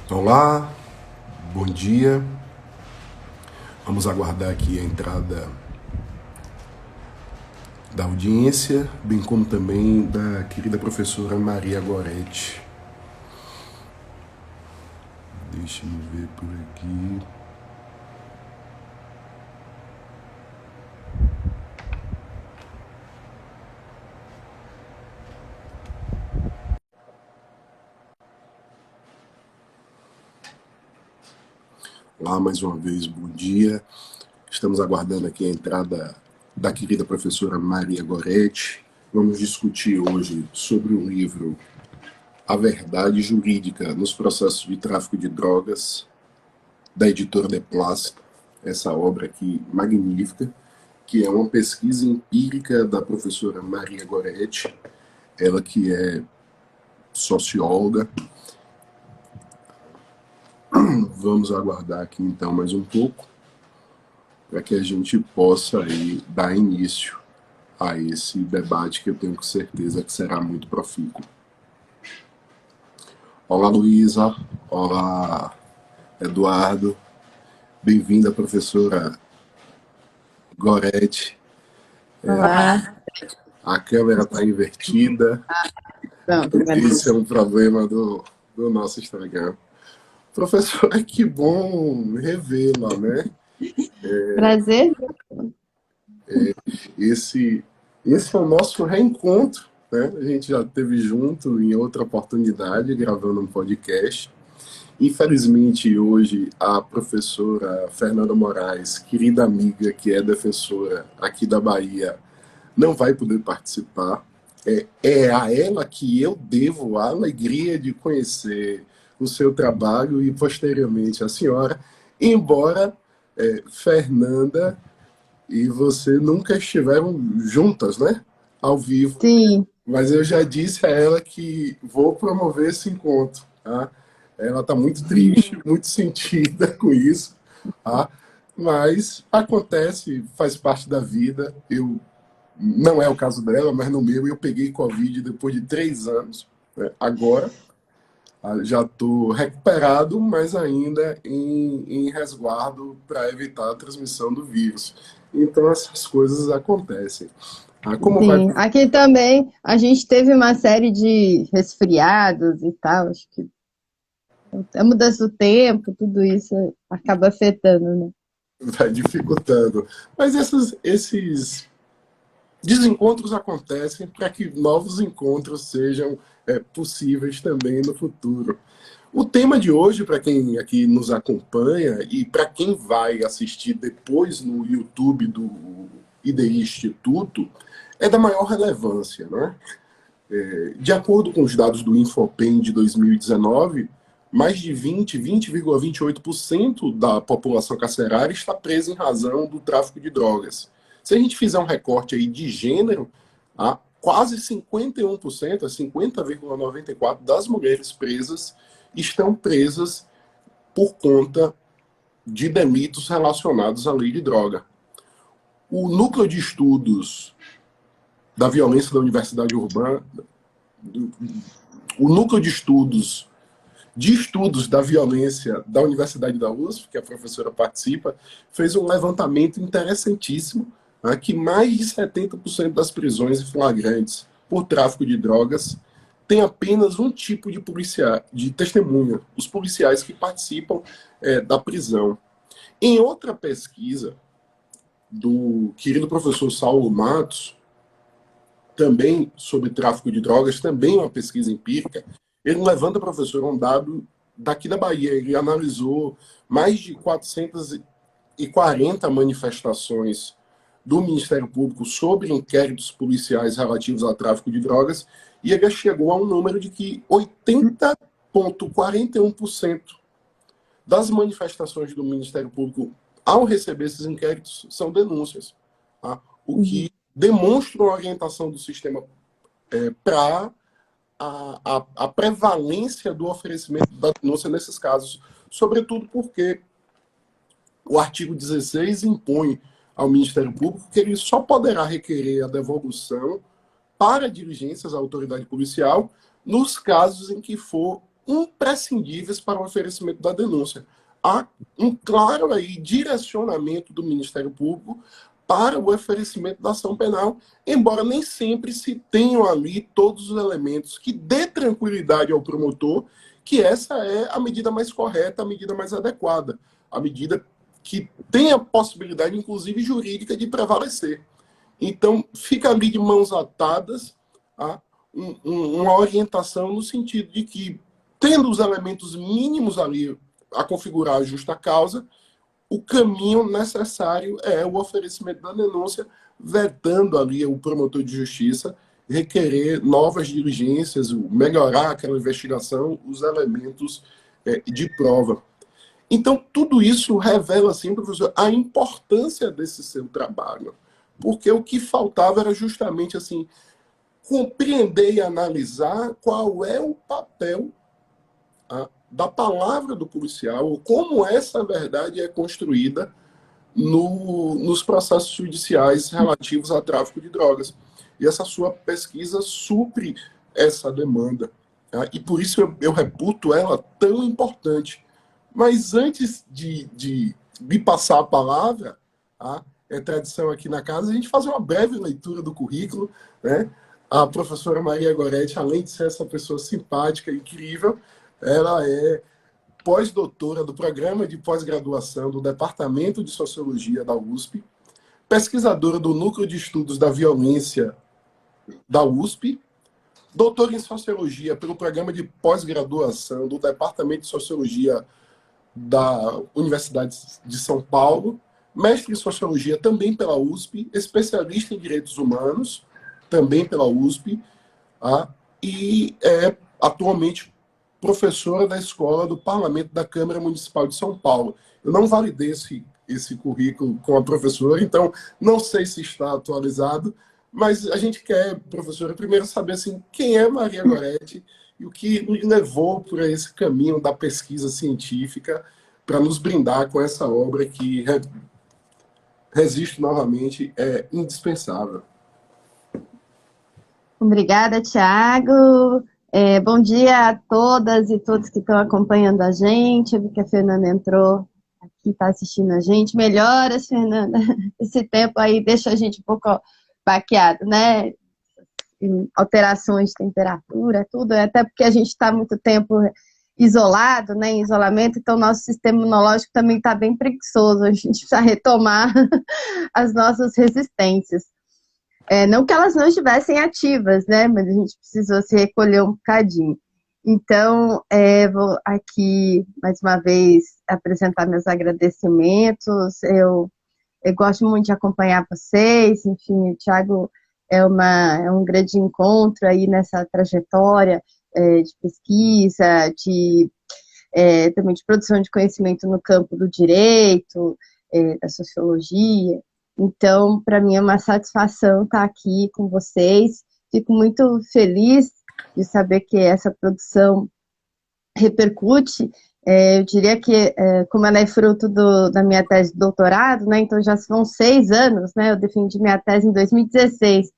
Olá, bom dia. Vamos aguardar aqui a entrada da audiência, bem como também da querida professora Maria Goretti. Deixe-me ver por aqui. Olá, mais uma vez, bom dia. Estamos aguardando aqui a entrada da querida professora Maria Goretti. Vamos discutir hoje sobre o livro A Verdade Jurídica nos Processos de Tráfico de Drogas, da editora De Plástico, essa obra aqui magnífica, que é uma pesquisa empírica da professora Maria Goretti, ela que é socióloga. Vamos aguardar aqui então mais um pouco, para que a gente possa aí dar início a esse debate que eu tenho certeza que será muito profícuo. Olá, Luísa. Olá, Eduardo. Bem-vinda, professora Goretti. Olá. A câmera está invertida. Pronto, Esse é um problema do nosso Instagram. Professora, que bom revê-la, né? prazer. Esse é o nosso reencontro, né? A gente já esteve junto em outra oportunidade, gravando um podcast. Infelizmente, hoje, a professora Fernanda Moraes, querida amiga, que é defensora aqui da Bahia, não vai poder participar. É a ela que eu devo a alegria de conhecer o seu trabalho e, posteriormente, a senhora, embora Fernanda e você nunca estiveram juntas, né? Ao vivo. Sim, Mas eu já disse a ela que vou promover esse encontro. Tá? Ela está muito triste, muito sentida com isso. Tá? Mas acontece, faz parte da vida. Não é o caso dela, mas no meu eu peguei Covid depois de 3 anos. Né? Agora já estou recuperado, mas ainda em resguardo para evitar a transmissão do vírus. Então essas coisas acontecem. Como vai? sim. Aqui também a gente teve uma série de resfriados e tal. Acho que a mudança do tempo, tudo isso acaba afetando, né? Vai dificultando. Mas esses desencontros acontecem para que novos encontros sejam possíveis também no futuro. O tema de hoje, para quem aqui nos acompanha e para quem vai assistir depois no YouTube do IDI Instituto, é da maior relevância. Né? De acordo com os dados do Infopen de 2019, mais de 20,28% da população carcerária está presa em razão do tráfico de drogas. Se a gente fizer um recorte aí de gênero, quase 51%, 50,94% das mulheres presas estão presas por conta de delitos relacionados à lei de droga. O núcleo de estudos da violência da Universidade Urbana, o núcleo de estudos da violência da Universidade da USP, que a professora participa, fez um levantamento interessantíssimo, né, que mais de 70% das prisões em flagrantes por tráfico de drogas tem apenas um tipo de testemunha, os policiais que participam da prisão. Em outra pesquisa do querido professor Saulo Matos, também sobre tráfico de drogas, também uma pesquisa empírica, ele levanta, professor, um dado daqui da Bahia. Ele analisou mais de 440 manifestações do Ministério Público sobre inquéritos policiais relativos ao tráfico de drogas, e ele chegou a um número de que 80,41% das manifestações do Ministério Público ao receber esses inquéritos são denúncias. Tá? O que demonstra uma orientação do sistema para a prevalência do oferecimento da denúncia nesses casos, sobretudo porque o artigo 16 impõe ao Ministério Público que ele só poderá requerer a devolução para diligências à autoridade policial nos casos em que for imprescindíveis para o oferecimento da denúncia. Há um claro aí direcionamento do Ministério Público para o oferecimento da ação penal, embora nem sempre se tenham ali todos os elementos que dê tranquilidade ao promotor, que essa é a medida mais correta, a medida mais adequada, a medida que tem a possibilidade, inclusive jurídica, de prevalecer. Então, fica ali de mãos atadas, tá? Uma orientação no sentido de que, tendo os elementos mínimos ali a configurar a justa causa, o caminho necessário é o oferecimento da denúncia, vetando ali o promotor de justiça requerer novas diligências, melhorar aquela investigação, os elementos de prova. Então, tudo isso revela, assim, professor, a importância desse seu trabalho, porque o que faltava era justamente assim compreender e analisar qual é o papel da palavra do policial, ou como essa verdade é construída nos processos judiciais relativos a tráfico de drogas. E essa sua pesquisa supre essa demanda. Tá? E por isso eu reputo ela tão importante. Mas antes de me passar a palavra, tá? É tradição aqui na casa, a gente fazer uma breve leitura do currículo, né? A professora Maria Goretti, além de ser essa pessoa simpática e incrível, ela é pós-doutora do Programa de Pós-Graduação do Departamento de Sociologia da USP, pesquisadora do Núcleo de Estudos da Violência da USP, doutora em Sociologia pelo Programa de Pós-Graduação do Departamento de Sociologia da Universidade de São Paulo, mestre em Sociologia também pela USP, especialista em Direitos Humanos, também pela USP, e é atualmente professora da Escola do Parlamento da Câmara Municipal de São Paulo. Eu não validei esse currículo com a professora, então não sei se está atualizado, mas a gente quer, professora, primeiro saber assim, quem é Maria Goretti e o que nos levou por esse caminho da pesquisa científica para nos brindar com essa obra que, resisto novamente, é indispensável. Obrigada, Thiago. Bom dia a todas e todos que estão acompanhando a gente. Eu vi que a Fernanda entrou aqui, está assistindo a gente. Melhoras, Fernanda. Esse tempo aí deixa a gente um pouco baqueado, né? Alterações de temperatura, tudo. Até porque a gente está muito tempo isolado, né, em isolamento, então nosso sistema imunológico também está bem preguiçoso. A gente precisa retomar as nossas resistências. Não que elas não estivessem ativas, né? Mas a gente precisou se recolher um bocadinho. Então, vou aqui, mais uma vez, apresentar meus agradecimentos. Eu gosto muito de acompanhar vocês. Enfim, o Thiago é um grande encontro aí nessa trajetória de pesquisa, também de produção de conhecimento no campo do direito, da sociologia. Então, para mim é uma satisfação estar aqui com vocês. Fico muito feliz de saber que essa produção repercute. Eu diria que, como ela é fruto da minha tese de doutorado, né, então já são 6 anos, né, eu defendi minha tese em 2016.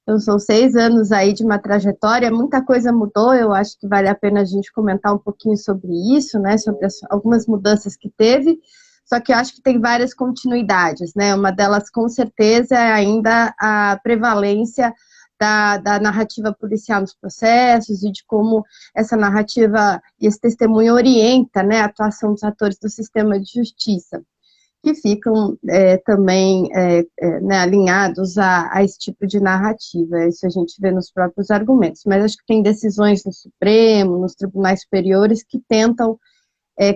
Então, são 6 anos aí de uma trajetória, muita coisa mudou, eu acho que vale a pena a gente comentar um pouquinho sobre isso, né, sobre algumas mudanças que teve. Só que eu acho que tem várias continuidades, né? Uma delas, com certeza, é ainda a prevalência da narrativa policial nos processos e de como essa narrativa e esse testemunho orienta, né, a atuação dos atores do sistema de justiça, que ficam também né, alinhados a esse tipo de narrativa. Isso a gente vê nos próprios argumentos. Mas acho que tem decisões no Supremo, nos tribunais superiores, que tentam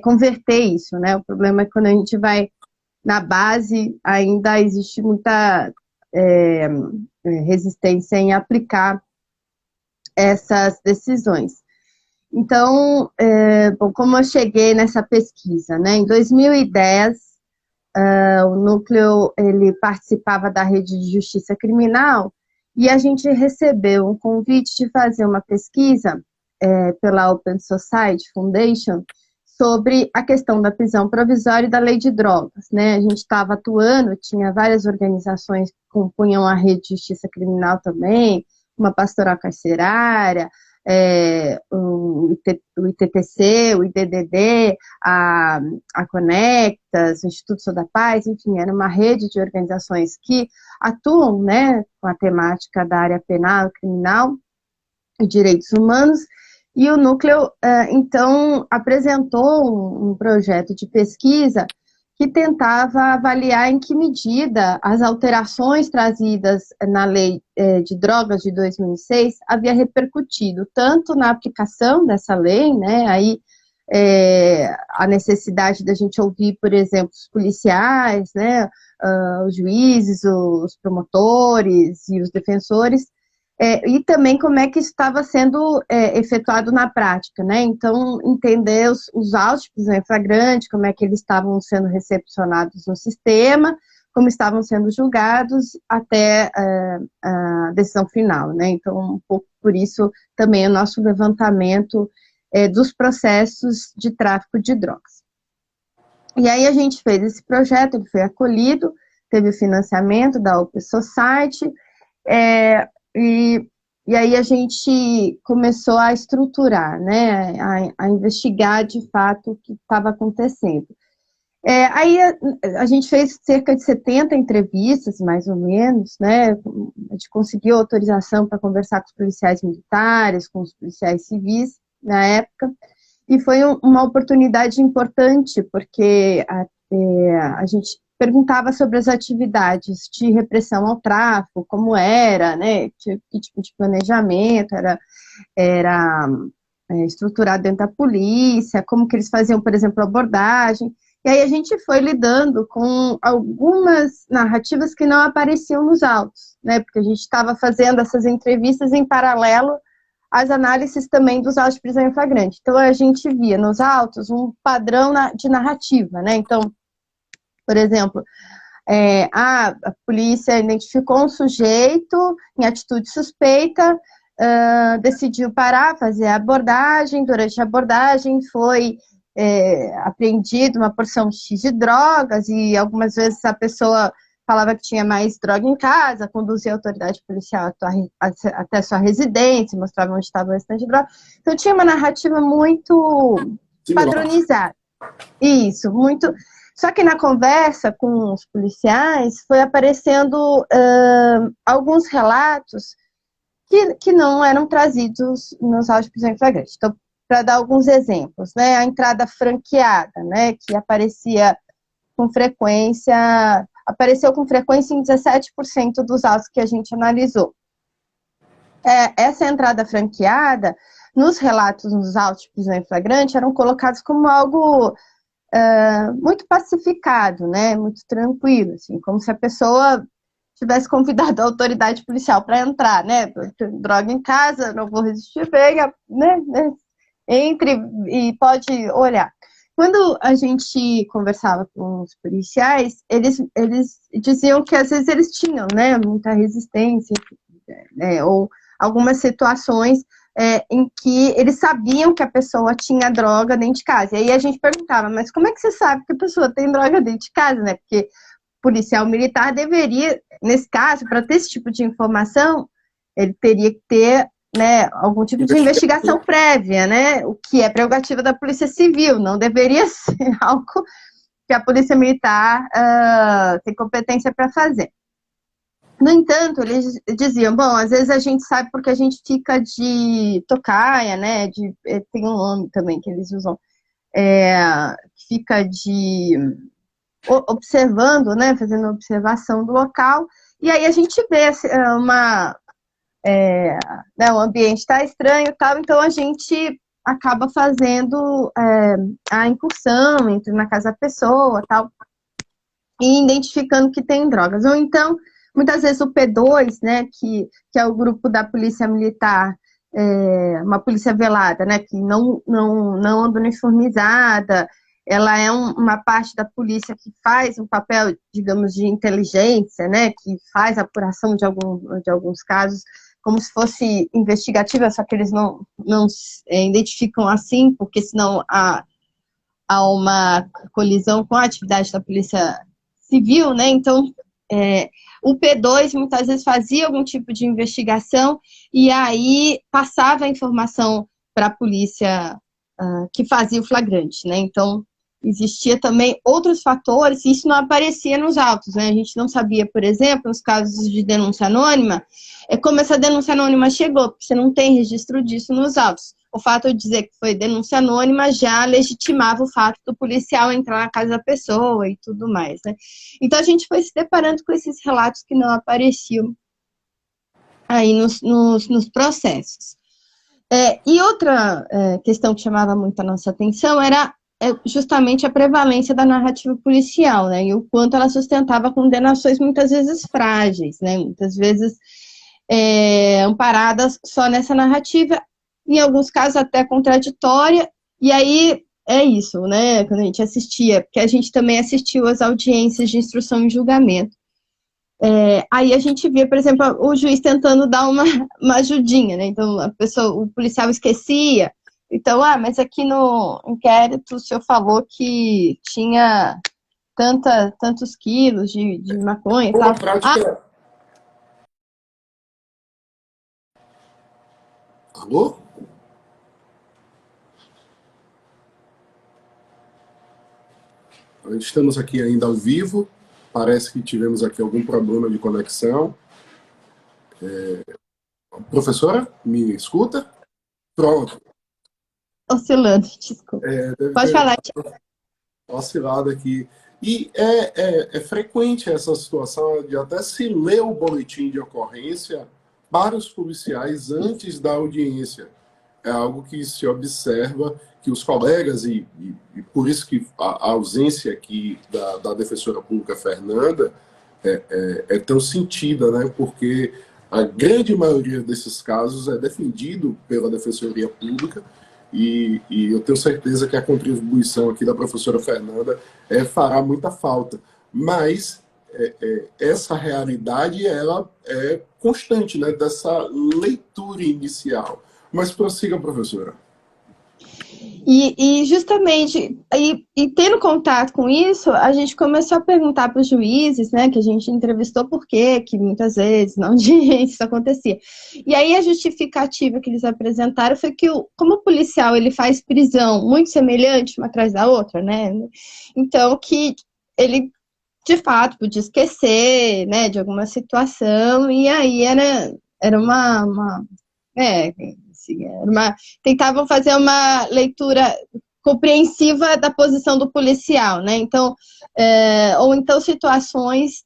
converter isso, né? O problema é que quando a gente vai na base, ainda existe muita resistência em aplicar essas decisões. Então, bom, como eu cheguei nessa pesquisa, né? Em 2010, o núcleo ele participava da rede de justiça criminal e a gente recebeu um convite de fazer uma pesquisa pela Open Society Foundation sobre a questão da prisão provisória e da lei de drogas, né? A gente estava atuando, tinha várias organizações que compunham a rede de justiça criminal também, uma pastoral carcerária, o ITTC, o IDDD, a Conectas, o Instituto Sou da Paz, enfim, era uma rede de organizações que atuam, né, com a temática da área penal, criminal e direitos humanos, e o núcleo, então, apresentou um projeto de pesquisa que tentava avaliar em que medida as alterações trazidas na Lei de Drogas de 2006 havia repercutido tanto na aplicação dessa lei, né, aí a necessidade da gente ouvir, por exemplo, os policiais, né, os juízes, os promotores e os defensores, e também como é que isso estava sendo efetuado na prática, né? Então, entender os autos de prisão em flagrante, como é que eles estavam sendo recepcionados no sistema, como estavam sendo julgados até a decisão final, né? Então, um pouco por isso também o nosso levantamento dos processos de tráfico de drogas. E aí a gente fez esse projeto, ele foi acolhido, teve o financiamento da Open Society, e aí a gente começou a estruturar, né, a investigar de fato o que estava acontecendo. Aí a gente fez cerca de 70 entrevistas, mais ou menos, né, a gente conseguiu autorização para conversar com os policiais militares, com os policiais civis na época, e foi uma oportunidade importante, porque a gente perguntava sobre as atividades de repressão ao tráfico, como era, né, que tipo de planejamento era estruturado dentro da polícia, como que eles faziam, por exemplo, abordagem. E aí a gente foi lidando com algumas narrativas que não apareciam nos autos, né, porque a gente estava fazendo essas entrevistas em paralelo às análises também dos autos de prisão em flagrante. Então a gente via nos autos um padrão de narrativa, né, então, por exemplo, a polícia identificou um sujeito em atitude suspeita, decidiu parar, fazer a abordagem. Durante a abordagem foi apreendido uma porção X de drogas, e algumas vezes a pessoa falava que tinha mais droga em casa, conduzia a autoridade policial até sua residência, mostrava onde estava o restante de droga. Então tinha uma narrativa muito padronizada. Isso, muito... Só que na conversa com os policiais foi aparecendo alguns relatos que não eram trazidos nos autos de prisão em flagrante. Então, para dar alguns exemplos, né, a entrada franqueada, né, que apareceu com frequência em 17% dos autos que a gente analisou. Essa entrada franqueada, nos relatos nos autos de prisão em flagrante, eram colocados como algo muito pacificado, né, muito tranquilo, assim, como se a pessoa tivesse convidado a autoridade policial para entrar, né, droga em casa, não vou resistir, venha, né, entre e pode olhar. Quando a gente conversava com os policiais, eles diziam que às vezes eles tinham, né, muita resistência, ou algumas situações em que eles sabiam que a pessoa tinha droga dentro de casa. E aí a gente perguntava, mas como é que você sabe que a pessoa tem droga dentro de casa, né? Porque o policial militar deveria, nesse caso, para ter esse tipo de informação, ele teria que ter, né, algum tipo de investigação prévia, né? O que é prerrogativa da Polícia Civil, não deveria ser algo que a Polícia Militar tem competência para fazer. No entanto, eles diziam, bom, às vezes a gente sabe porque a gente fica de tocaia, né, tem um nome também que eles usam, fica de observando, né, fazendo observação do local, e aí a gente vê né, o ambiente está estranho e tal, então a gente acaba fazendo a incursão, entra na casa da pessoa tal, e identificando que tem drogas. Ou então, muitas vezes o P2, né, que é o grupo da polícia militar, uma polícia velada, né, que não anda uniformizada, ela é uma parte da polícia que faz um papel, digamos, de inteligência, né, que faz a apuração de alguns casos, como se fosse investigativa, só que eles não identificam assim, porque senão há uma colisão com a atividade da polícia civil, né, então o P2 muitas vezes fazia algum tipo de investigação e aí passava a informação para a polícia que fazia o flagrante, né? Então, existia também outros fatores, e isso não aparecia nos autos, né? A gente não sabia, por exemplo, nos casos de denúncia anônima, como essa denúncia anônima chegou, porque você não tem registro disso nos autos. O fato de dizer que foi denúncia anônima já legitimava o fato do policial entrar na casa da pessoa e tudo mais, né? Então, a gente foi se deparando com esses relatos que não apareciam aí nos processos. E outra questão que chamava muito a nossa atenção era justamente a prevalência da narrativa policial, né, e o quanto ela sustentava condenações muitas vezes frágeis, né, muitas vezes amparadas só nessa narrativa, em alguns casos até contraditória, e aí é isso, né, quando a gente assistia, porque a gente também assistiu às audiências de instrução e julgamento, aí a gente via, por exemplo, o juiz tentando dar uma ajudinha, né? Então, o policial esquecia. Então, mas aqui no inquérito o senhor falou que tinha tantos quilos de maconha e tal. Prática... Alô? Estamos aqui ainda ao vivo. Parece que tivemos aqui algum problema de conexão. Professora, me escuta? Pronto. Oscilando, desculpa. Pode falar. Oscilado aqui. E é frequente essa situação de até se ler o boletim de ocorrência para os policiais antes da audiência. É algo que se observa que os colegas, e por isso que a ausência aqui da defensora pública Fernanda é tão sentida, né? Porque a grande maioria desses casos é defendido pela Defensoria Pública e eu tenho certeza que a contribuição aqui da professora Fernanda fará muita falta. Mas essa realidade ela é constante, né? Dessa leitura inicial. Mas prossiga, professora. E justamente, tendo contato com isso, a gente começou a perguntar para os juízes, né, que a gente entrevistou por quê, que muitas vezes na audiência isso acontecia. E aí a justificativa que eles apresentaram foi que, como o policial ele faz prisão muito semelhante uma atrás da outra, né, então que ele, de fato, podia esquecer, né, de alguma situação, e aí era tentavam fazer uma leitura compreensiva da posição do policial, né? Então, ou então situações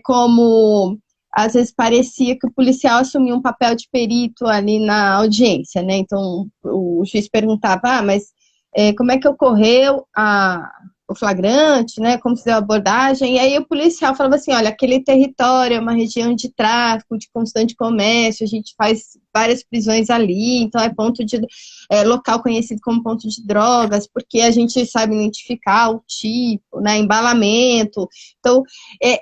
como às vezes parecia que o policial assumia um papel de perito ali na audiência, né? Então, o juiz perguntava, mas como é que ocorreu o flagrante, né, como se deu a abordagem, e aí o policial falava assim, olha, aquele território é uma região de tráfico, de constante comércio, a gente faz várias prisões ali, então é local conhecido como ponto de drogas, porque a gente sabe identificar o tipo, né, embalamento, então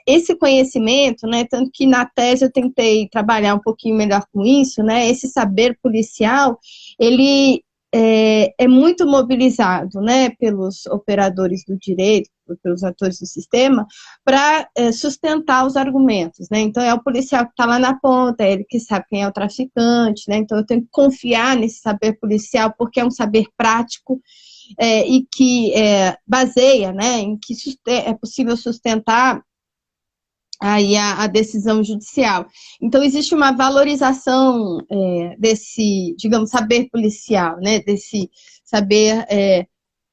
esse conhecimento, né, tanto que na tese eu tentei trabalhar um pouquinho melhor com isso, né, esse saber policial, ele é muito mobilizado, né, pelos operadores do direito, pelos atores do sistema, para sustentar os argumentos, né, então é o policial que está lá na ponta, é ele que sabe quem é o traficante, né, então eu tenho que confiar nesse saber policial, porque é um saber prático, e que baseia, né, em que é possível sustentar aí a decisão judicial. Então, existe uma valorização desse, digamos, saber policial, né, desse saber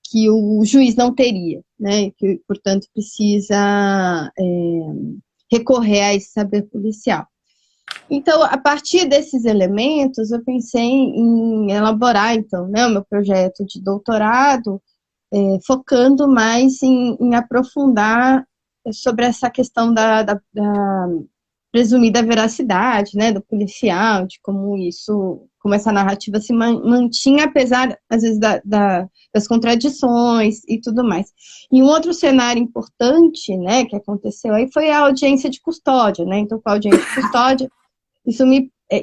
que o juiz não teria, né, que, portanto, precisa recorrer a esse saber policial. Então, a partir desses elementos, eu pensei em elaborar, então, né, o meu projeto de doutorado, focando mais em aprofundar sobre essa questão da presumida veracidade, né, do policial, de como essa narrativa se mantinha, apesar, às vezes, das contradições e tudo mais. E um outro cenário importante, né, que aconteceu aí foi a audiência de custódia, né, então, com a audiência de custódia,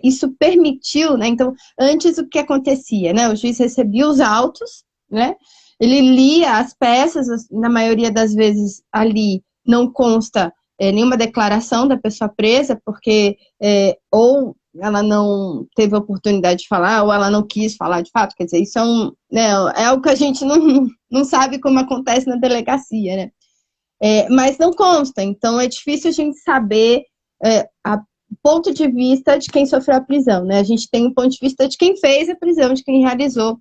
isso permitiu, né, então, antes o que acontecia, né, o juiz recebia os autos, né, ele lia as peças, na maioria das vezes ali não consta nenhuma declaração da pessoa presa, porque ou ela não teve oportunidade de falar, ou ela não quis falar de fato, quer dizer, isso é algo que a gente não sabe como acontece na delegacia, né? Mas não consta, então é difícil a gente saber o ponto de vista de quem sofreu a prisão, né? A gente tem o ponto de vista de quem fez a prisão, de quem realizou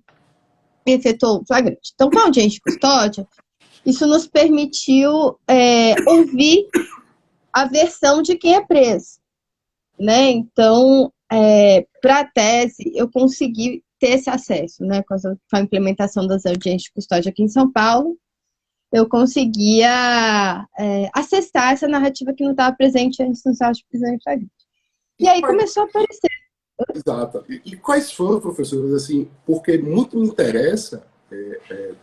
e efetuou o flagrante. Então, com a audiência de custódia, isso nos permitiu ouvir a versão de quem é preso, né? Então, para a tese, eu consegui ter esse acesso, né? Com a implementação das audiências de custódia aqui em São Paulo, eu conseguia acessar essa narrativa que não estava presente antes nos autos de prisão em flagrante. E aí começou a aparecer. Exato. E quais foram, professores, assim, porque muito me interessa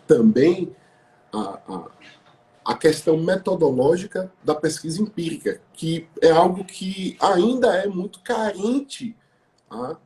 também a questão metodológica da pesquisa empírica, que é algo que ainda é muito carente, tá,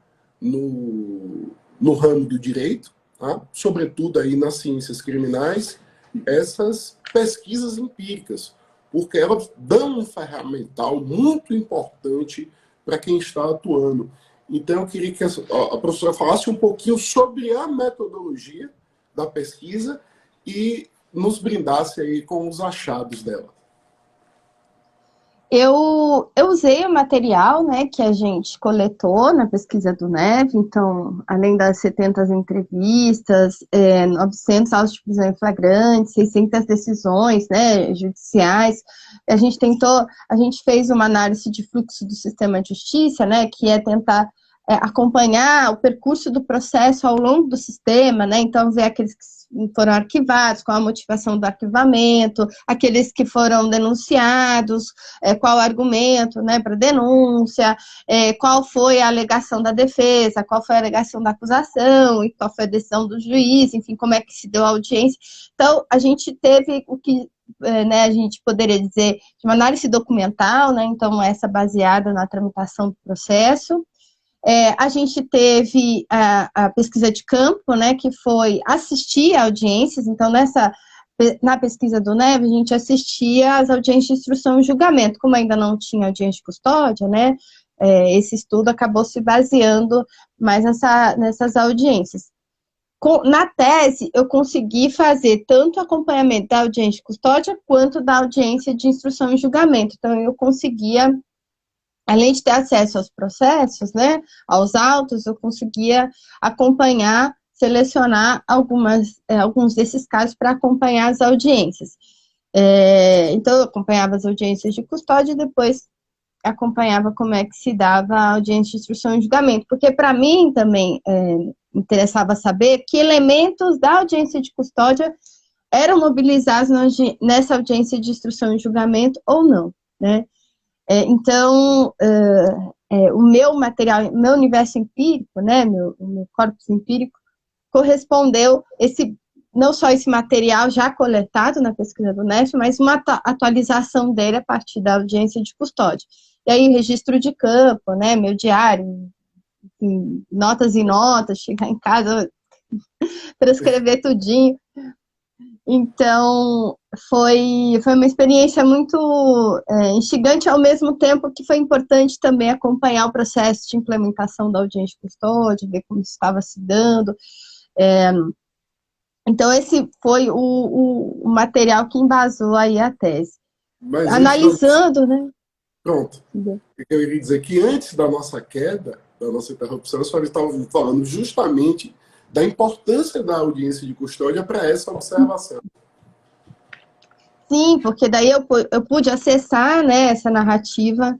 no ramo do direito, tá, sobretudo aí nas ciências criminais, essas pesquisas empíricas, porque elas dão um ferramental muito importante para quem está atuando. Então, eu queria que a professora falasse um pouquinho sobre a metodologia da pesquisa e nos brindasse aí com os achados dela. Eu usei o material, né, que a gente coletou na pesquisa do NEV, então, além das 70 entrevistas, 900 autos de prisão em flagrante, 600 decisões, né, judiciais, a gente fez uma análise de fluxo do sistema de justiça, né, que é tentar acompanhar o percurso do processo ao longo do sistema, né, então ver aqueles que foram arquivados, qual a motivação do arquivamento, aqueles que foram denunciados, qual o argumento, né, para denúncia, qual foi a alegação da defesa, qual foi a alegação da acusação, e qual foi a decisão do juiz, enfim, como é que se deu a audiência. Então, a gente teve o que a gente poderia dizer de uma análise documental, né, então essa baseada na tramitação do processo. A gente teve a pesquisa de campo, né, que foi assistir a audiências, então na pesquisa do NEV, a gente assistia às audiências de instrução e julgamento, como ainda não tinha audiência de custódia, né, esse estudo acabou se baseando mais nessas audiências. Na tese, eu consegui fazer tanto o acompanhamento da audiência de custódia, quanto da audiência de instrução e julgamento, então eu conseguia, além de ter acesso aos processos, né, aos autos, eu conseguia acompanhar, selecionar alguns desses casos para acompanhar as audiências. Então, eu acompanhava as audiências de custódia e depois acompanhava como é que se dava a audiência de instrução e julgamento, porque para mim também interessava saber que elementos da audiência de custódia eram mobilizados nessa audiência de instrução e julgamento ou não, né? Então, o meu material, meu universo empírico, né, o meu corpus empírico, correspondeu não só esse material já coletado na pesquisa do NEF, mas uma atualização dele a partir da audiência de custódia. E aí, registro de campo, né, meu diário, enfim, notas e notas, chegar em casa, transcrever tudinho. Então, foi uma experiência muito instigante, ao mesmo tempo que foi importante também acompanhar o processo de implementação da audiência de custódia, ver como isso estava se dando. Então, esse foi o material que embasou aí a tese. Mas analisando, né? Pronto. Eu iria dizer que antes da nossa queda, da nossa interrupção, a senhora estava falando justamente da importância da audiência de custódia para essa observação. Sim, porque daí eu pude acessar, né, essa narrativa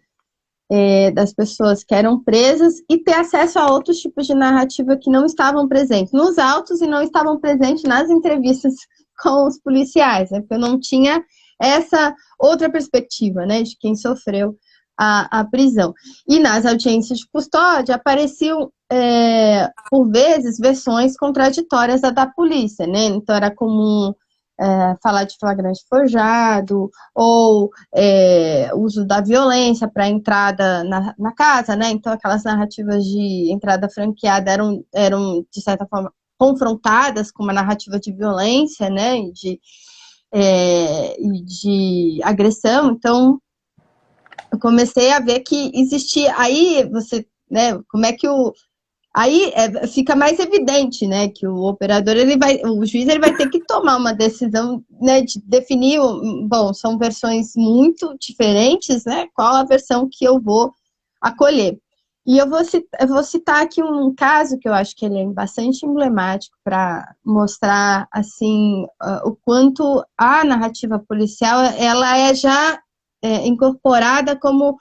das pessoas que eram presas e ter acesso a outros tipos de narrativa que não estavam presentes nos autos e não estavam presentes nas entrevistas com os policiais, né, porque eu não tinha essa outra perspectiva, né, de quem sofreu a prisão. E nas audiências de custódia apareciam, por vezes, versões contraditórias da polícia, né, então era comum falar de flagrante forjado, ou uso da violência para entrada na casa, né? Então aquelas narrativas de entrada franqueada eram de certa forma confrontadas com uma narrativa de violência, né? E de agressão. Então eu comecei a ver que existia, aí você, né, como é que aí fica mais evidente, né, que o operador, o juiz ele vai ter que tomar uma decisão, né, de definir, bom, são versões muito diferentes, né, qual a versão que eu vou acolher. E eu vou citar aqui um caso que eu acho que ele é bastante emblemático para mostrar, assim, o quanto a narrativa policial, ela é já incorporada como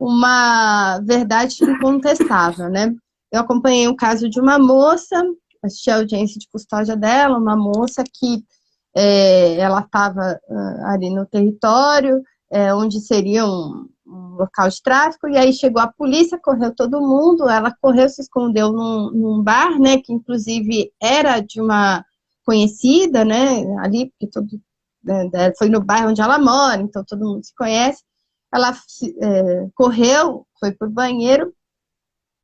uma verdade incontestável, né? Eu acompanhei o caso de uma moça, assisti a audiência de custódia dela, uma moça que ela estava ali no território, onde seria um local de tráfico, e aí chegou a polícia, correu todo mundo, ela correu, se escondeu num bar, né, que inclusive era de uma conhecida, né, ali, porque foi no bairro onde ela mora, então todo mundo se conhece. Ela correu, foi pro banheiro,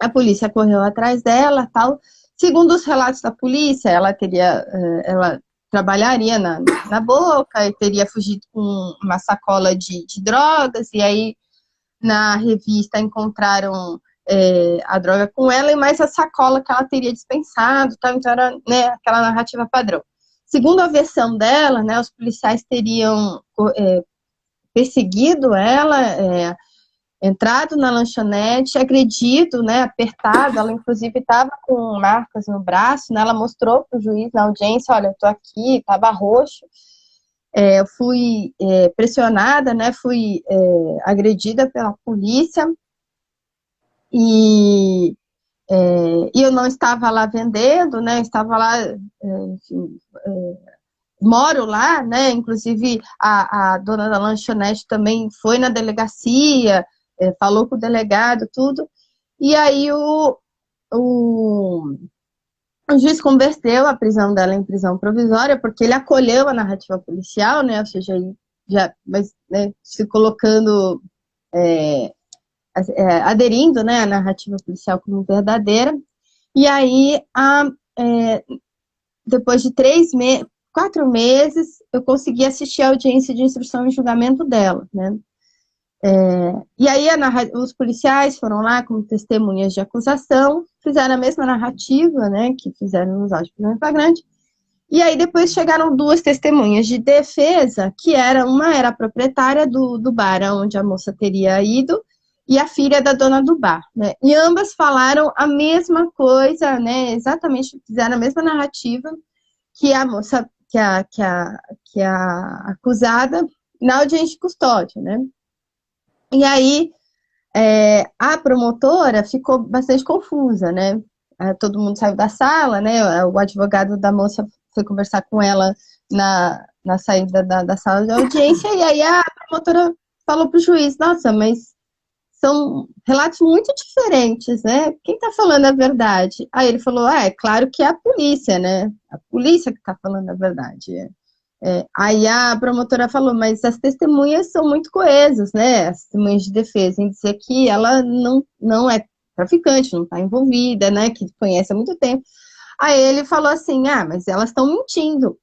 a polícia correu atrás dela, tal. Segundo os relatos da polícia, ela trabalharia na Boca e teria fugido com uma sacola de drogas, e aí na revista encontraram a droga com ela e mais a sacola que ela teria dispensado, tal. Então era, né, aquela narrativa padrão. Segundo a versão dela, né, os policiais teriam perseguido ela, entrado na lanchonete, agredido, né, apertado, ela inclusive estava com marcas no braço, né, ela mostrou para o juiz na audiência, olha, eu estou aqui, estava roxo, eu fui pressionada, né, fui agredida pela polícia, e eu não estava lá vendendo, né, estava lá, enfim, moro lá, né, inclusive a dona da lanchonete também foi na delegacia, falou com o delegado, tudo, e aí o juiz converteu a prisão dela em prisão provisória, porque ele acolheu a narrativa policial, né, ou seja, mas, né, se colocando, aderindo, né, à narrativa policial como verdadeira, e aí, depois de 4 meses, eu consegui assistir a audiência de instrução e julgamento dela, né. E aí os policiais foram lá como testemunhas de acusação, fizeram a mesma narrativa, né, que fizeram nos autos de flagrante, e aí depois chegaram 2 testemunhas de defesa, que uma era a proprietária do bar onde a moça teria ido, e a filha da dona do bar, né, e ambas falaram a mesma coisa, né, exatamente, fizeram a mesma narrativa que a moça, que a acusada na audiência de custódia, né. E aí, a promotora ficou bastante confusa, né? Todo mundo saiu da sala, né? O advogado da moça foi conversar com ela na saída da sala de audiência, e aí a promotora falou para o juiz, nossa, mas são relatos muito diferentes, né? Quem está falando a verdade? Aí ele falou, é claro que é a polícia, né? A polícia que está falando a verdade. Aí a promotora falou, mas as testemunhas são muito coesas, né? As testemunhas de defesa, em dizer que ela não é traficante, não está envolvida, né? Que conhece há muito tempo. Aí ele falou assim, mas elas estão mentindo.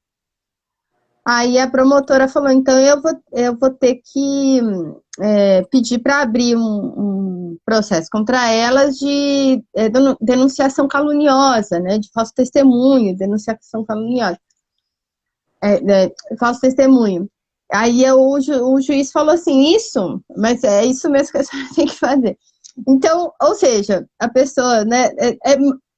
Aí a promotora falou, então eu vou ter que pedir para abrir um processo contra elas de denunciação caluniosa, né? De falso testemunho, denunciação caluniosa. Falso testemunho. Aí o juiz falou assim, mas é isso mesmo que a senhora tem que fazer. Então, ou seja, a pessoa, né,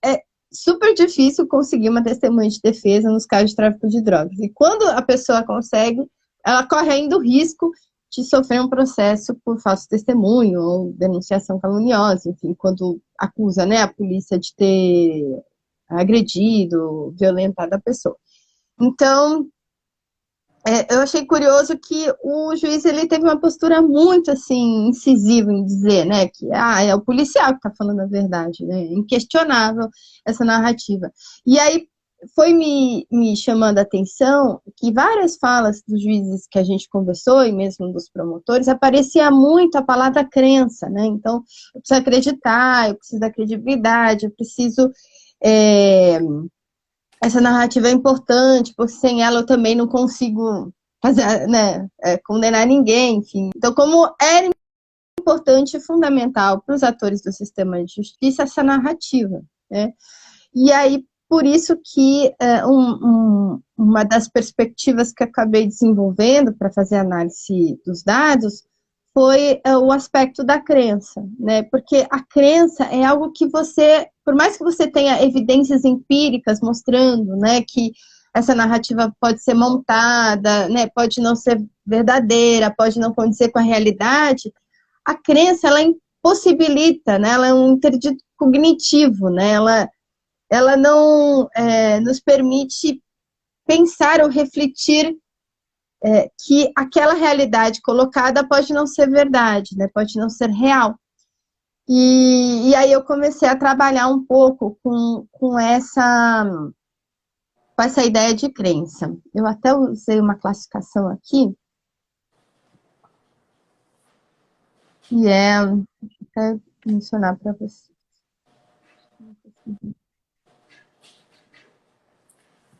é super difícil conseguir uma testemunha de defesa nos casos de tráfico de drogas. E quando a pessoa consegue, ela corre ainda o risco de sofrer um processo por falso testemunho ou denunciação caluniosa, enfim, quando acusa, né, a polícia de ter agredido, violentado a pessoa. Então, eu achei curioso que o juiz ele teve uma postura muito assim incisiva em dizer, né, que é o policial que está falando a verdade, né, inquestionável essa narrativa. E aí foi me chamando a atenção que várias falas dos juízes que a gente conversou e mesmo dos promotores aparecia muito a palavra crença, né? Então eu preciso acreditar, eu preciso da credibilidade, eu preciso essa narrativa é importante, porque sem ela eu também não consigo fazer, né, condenar ninguém, enfim. Então, como era importante e fundamental para os atores do sistema de justiça essa narrativa, né? E aí, por isso que uma das perspectivas que eu acabei desenvolvendo para fazer análise dos dados foi o aspecto da crença, né? Porque a crença é algo que você, por mais que você tenha evidências empíricas mostrando, né, que essa narrativa pode ser montada, né, pode não ser verdadeira, pode não condizer com a realidade, a crença, ela impossibilita, né, ela é um interdito cognitivo, né, ela não nos permite pensar ou refletir que aquela realidade colocada pode não ser verdade, né, pode não ser real. E aí eu comecei a trabalhar um pouco com essa ideia de crença. Eu até usei uma classificação aqui, que até mencionar para vocês.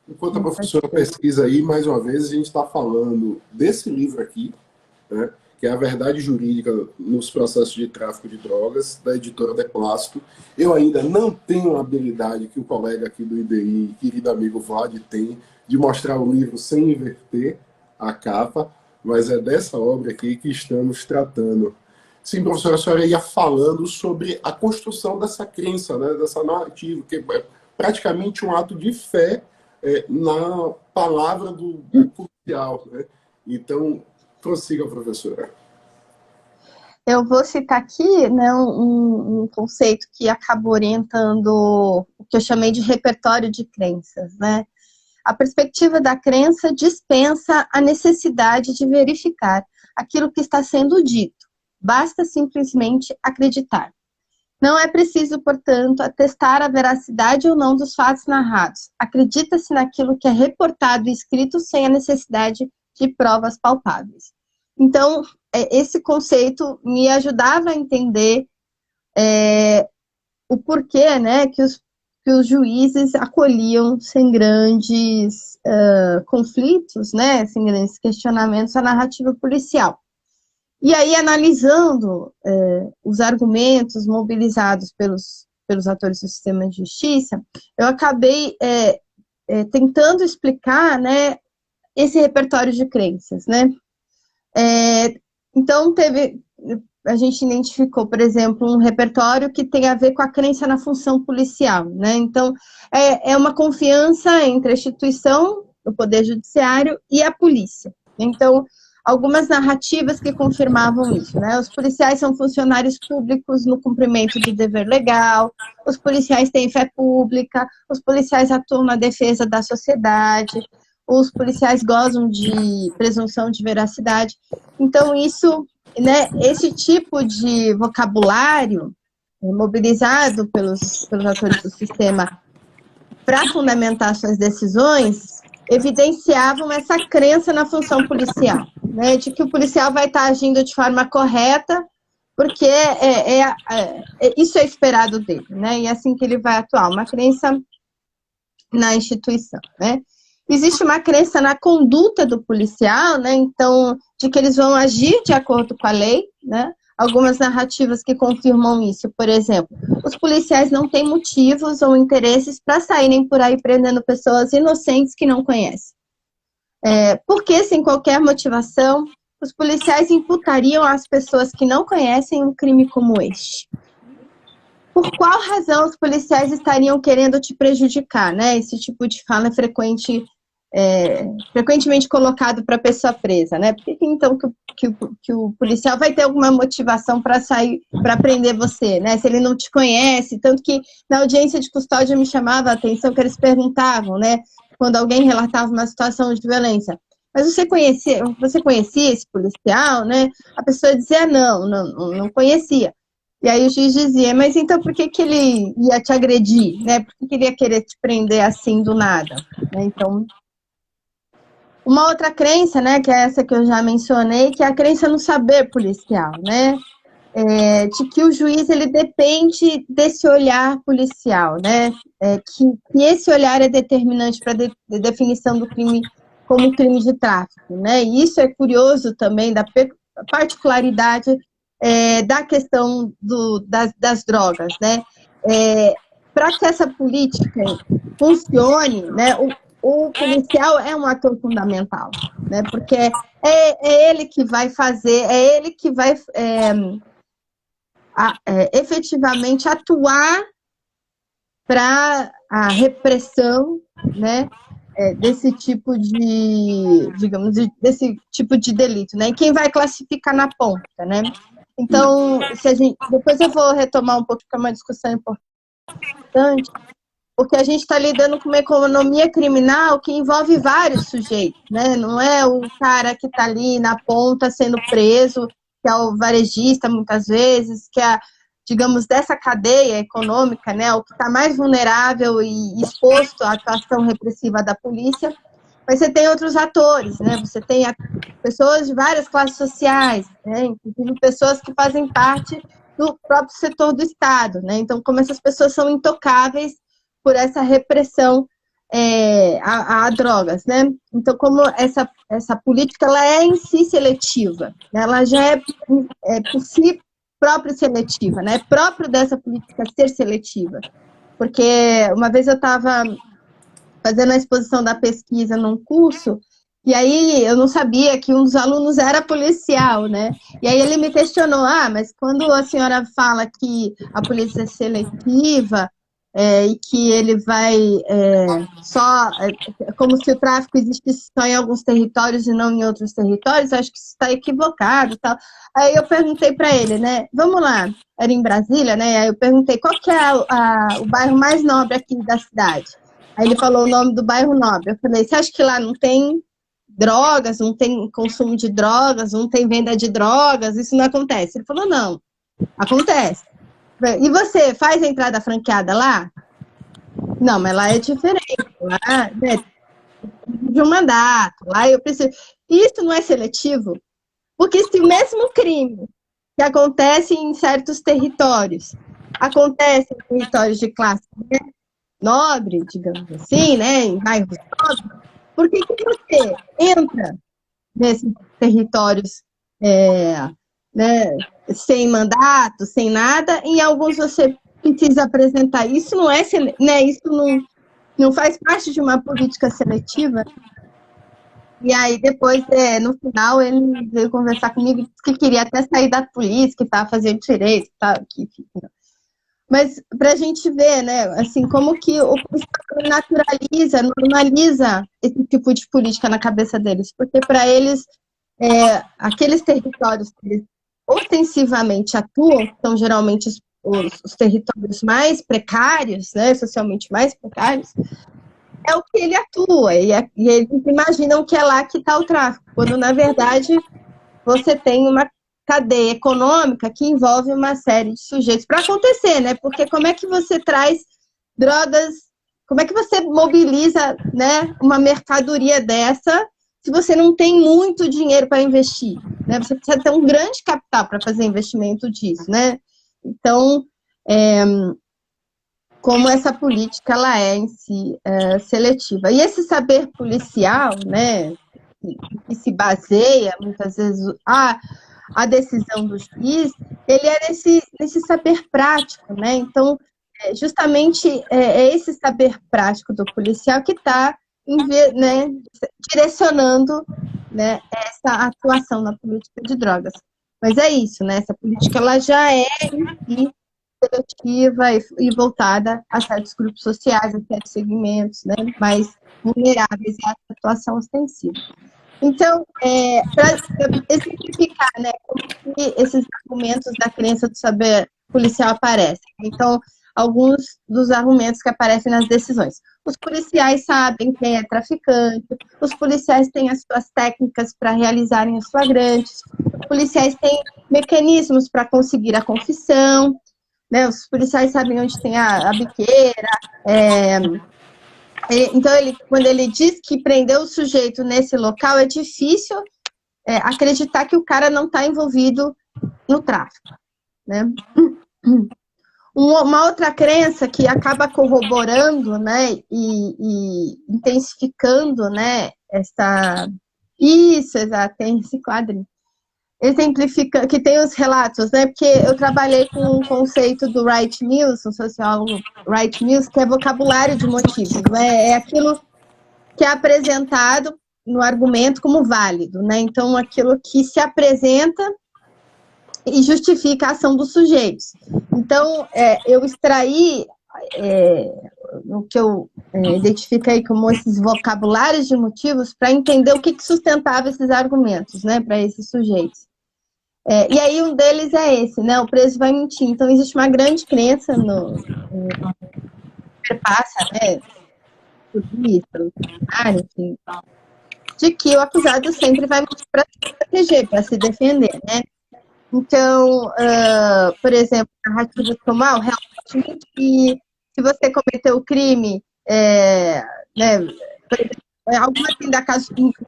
Enquanto a professora pesquisa aí, mais uma vez, a gente está falando desse livro aqui, né, que é A Verdade Jurídica nos Processos de Tráfico de Drogas, da editora De Plástico. Eu ainda não tenho a habilidade que o colega aqui do IBI, querido amigo Vlad, tem, de mostrar o livro sem inverter a capa, mas é dessa obra aqui que estamos tratando. Sim, professora, a senhora ia falando sobre a construção dessa crença, né, dessa narrativa, que é praticamente um ato de fé na palavra do policial, né? Então, prossiga, professora. Eu vou citar aqui, né, um conceito que acaba orientando o que eu chamei de repertório de crenças, né? A perspectiva da crença dispensa a necessidade de verificar aquilo que está sendo dito. Basta simplesmente acreditar. Não é preciso, portanto, atestar a veracidade ou não dos fatos narrados. Acredita-se naquilo que é reportado e escrito sem a necessidade de provas palpáveis. Então, esse conceito me ajudava a entender o porquê, né, que os juízes acolhiam sem grandes conflitos, né, sem grandes questionamentos, a narrativa policial. E aí, analisando os argumentos mobilizados pelos atores do sistema de justiça, eu acabei tentando explicar, né, esse repertório de crenças, né? Então, a gente identificou, por exemplo, um repertório que tem a ver com a crença na função policial, né? Então, é uma confiança entre a instituição, o Poder Judiciário e a polícia. Então, algumas narrativas que confirmavam isso, né? Os policiais são funcionários públicos no cumprimento do dever legal, os policiais têm fé pública, os policiais atuam na defesa da sociedade, os policiais gozam de presunção de veracidade. Então, isso, né, esse tipo de vocabulário mobilizado pelos atores do sistema para fundamentar suas decisões, evidenciavam essa crença na função policial, né, de que o policial vai estar agindo de forma correta, porque isso é esperado dele, né, e é assim que ele vai atuar, uma crença na instituição, né. Existe uma crença na conduta do policial, né, então, de que eles vão agir de acordo com a lei, né, algumas narrativas que confirmam isso, por exemplo, os policiais não têm motivos ou interesses para saírem por aí prendendo pessoas inocentes que não conhecem. Porque, sem qualquer motivação, os policiais imputariam às pessoas que não conhecem um crime como este? Por qual razão os policiais estariam querendo te prejudicar, né? Esse tipo de fala é frequentemente colocado para a pessoa presa, né? Por que então que o policial vai ter alguma motivação para sair, para prender você, né? Se ele não te conhece, tanto que na audiência de custódia me chamava a atenção que eles perguntavam, né? Quando alguém relatava uma situação de violência, mas você conhecia esse policial, né? A pessoa dizia não conhecia. E aí o juiz dizia, mas então por que ele ia te agredir, né? Por que ele ia querer te prender assim do nada, né? Então, uma outra crença, né, que é essa que eu já mencionei, que é a crença no saber policial, né, de que o juiz, ele depende desse olhar policial, né, que esse olhar é determinante para a definição do crime como crime de tráfico, né, e isso é curioso também, da particularidade da questão das drogas, né? Para que essa política funcione, né, o policial é um ator fundamental, né? Porque é ele que vai fazer, é ele que vai efetivamente atuar para a repressão, né, desse tipo de, digamos, desse tipo de delito, né? E quem vai classificar na ponta, né? Então, depois eu vou retomar um pouco, que é uma discussão importante, porque a gente está lidando com uma economia criminal que envolve vários sujeitos, né? Não é o cara que está ali na ponta sendo preso, que é o varejista, muitas vezes, que é, digamos, dessa cadeia econômica, né? O que está mais vulnerável e exposto à atuação repressiva da polícia. Mas você tem outros atores, né? Você tem pessoas de várias classes sociais, né? Inclusive pessoas que fazem parte do próprio setor do Estado, né? Então, como essas pessoas são intocáveis por essa repressão a drogas, né? Então, como essa política ela é em si seletiva, né? Ela já é por si própria seletiva, né? É próprio dessa política ser seletiva, porque uma vez eu estava fazendo a exposição da pesquisa num curso, e aí eu não sabia que um dos alunos era policial, né? E aí ele me questionou, mas quando a senhora fala que a polícia é seletiva, e que ele vai como se o tráfico existisse só em alguns territórios e não em outros territórios, acho que isso está equivocado e tal. Aí eu perguntei para ele, né, vamos lá, era em Brasília, né? Aí eu perguntei, qual que é o bairro mais nobre aqui da cidade? Aí ele falou o nome do bairro nobre. Eu falei, você acha que lá não tem drogas, não tem consumo de drogas, não tem venda de drogas? Isso não acontece. Ele falou, não, acontece. E você faz a entrada franqueada lá? Não, mas lá é diferente. Lá, né, de um mandato. Lá eu preciso. Isso não é seletivo? Porque se o mesmo crime que acontece em certos territórios acontece em territórios de classe nobre, digamos assim, né, em bairros nobres, por que você entra nesses territórios né, sem mandato, sem nada, em alguns você precisa apresentar? Isso não é, né, isso não faz parte de uma política seletiva. E aí depois, no final, ele veio conversar comigo, disse que queria até sair da polícia, que estava fazendo direito, que enfim. Mas para a gente ver, né, assim, como que o naturaliza, normaliza esse tipo de política na cabeça deles, porque para eles, aqueles territórios que eles ostensivamente atuam, que são geralmente os territórios mais precários, né, socialmente mais precários, é o que ele atua, e eles imaginam que é lá que está o tráfico, quando na verdade você tem uma cadeia econômica que envolve uma série de sujeitos para acontecer, né? Porque como é que você traz drogas, como é que você mobiliza, né, uma mercadoria dessa se você não tem muito dinheiro para investir, né? Você precisa ter um grande capital para fazer investimento disso, né? Então, como essa política ela é em si seletiva. E esse saber policial, né, que se baseia muitas vezes a decisão do juiz, ele é nesse saber prático, né? Então, justamente esse saber prático do policial que está, né, direcionando, né, essa atuação na política de drogas. Mas é isso, né? Essa política ela já é seletiva e voltada a certos grupos sociais, a certos segmentos, né, mais vulneráveis à atuação ostensiva. Então, para exemplificar, né, como que esses argumentos da crença do saber policial aparecem. Então, alguns dos argumentos que aparecem nas decisões. Os policiais sabem quem é traficante, os policiais têm as suas técnicas para realizarem os flagrantes, os policiais têm mecanismos para conseguir a confissão, né, os policiais sabem onde tem a biqueira, então, quando ele diz que prendeu o sujeito nesse local, é difícil acreditar que o cara não está envolvido no tráfico, né? Uma outra crença que acaba corroborando, né, e intensificando, né, tem esse quadrinho, exemplifica, que tem os relatos, né? Porque eu trabalhei com o conceito do Wright Mills, um sociólogo Wright Mills, que é vocabulário de motivos, né? É aquilo que é apresentado no argumento como válido, né? Então, aquilo que se apresenta e justifica a ação dos sujeitos. Então, eu extraí o que eu identifiquei como esses vocabulários de motivos para entender o que sustentava esses argumentos, né, para esses sujeitos. E aí um deles é esse, né, o preso vai mentir. Então, existe uma grande crença que passa, né, por isso, pelo cenário, enfim, de que o acusado sempre vai mentir para se proteger, para se defender, né? Então, por exemplo, narrativas como, o réu pode mentir, se você cometeu o crime, né, por exemplo, algumas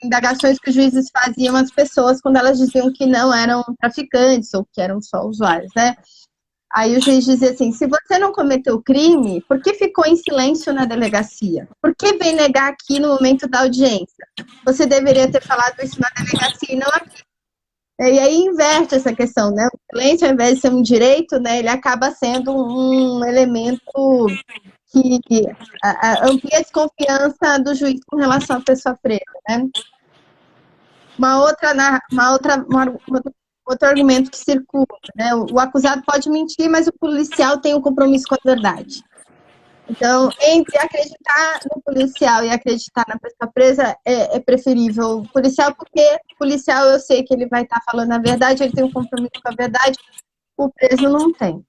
indagações que os juízes faziam às pessoas quando elas diziam que não eram traficantes ou que eram só usuários, né? Aí o juiz dizia assim, se você não cometeu o crime, por que ficou em silêncio na delegacia? Por que veio negar aqui no momento da audiência? Você deveria ter falado isso na delegacia e não aqui. E aí inverte essa questão, né? O silêncio, ao invés de ser um direito, né, ele acaba sendo um elemento que amplia a desconfiança do juiz com relação à pessoa presa, né? Outro argumento que circula, né? O acusado pode mentir, mas o policial tem um compromisso com a verdade. Então, entre acreditar no policial e acreditar na pessoa presa, é preferível o policial, porque o policial eu sei que ele vai estar falando a verdade, ele tem um compromisso com a verdade, o preso não tem.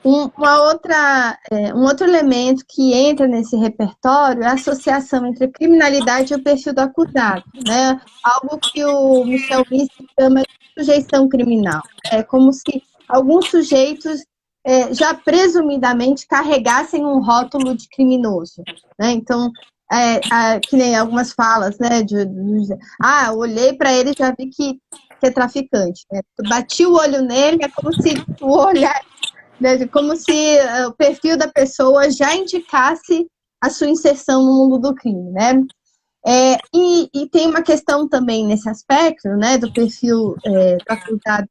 Um outro elemento que entra nesse repertório é a associação entre a criminalidade e o perfil do acusado, né? Algo que o Michel Ulisses chama de sujeição criminal. É como se alguns sujeitos já presumidamente carregassem um rótulo de criminoso, né? Então, que nem algumas falas, né? Olhei para ele e já vi que é traficante. Né? Bati o olho nele, é como se o olhar, né, como se o perfil da pessoa já indicasse a sua inserção no mundo do crime, né? E tem uma questão também nesse aspecto, né, do perfil do acusado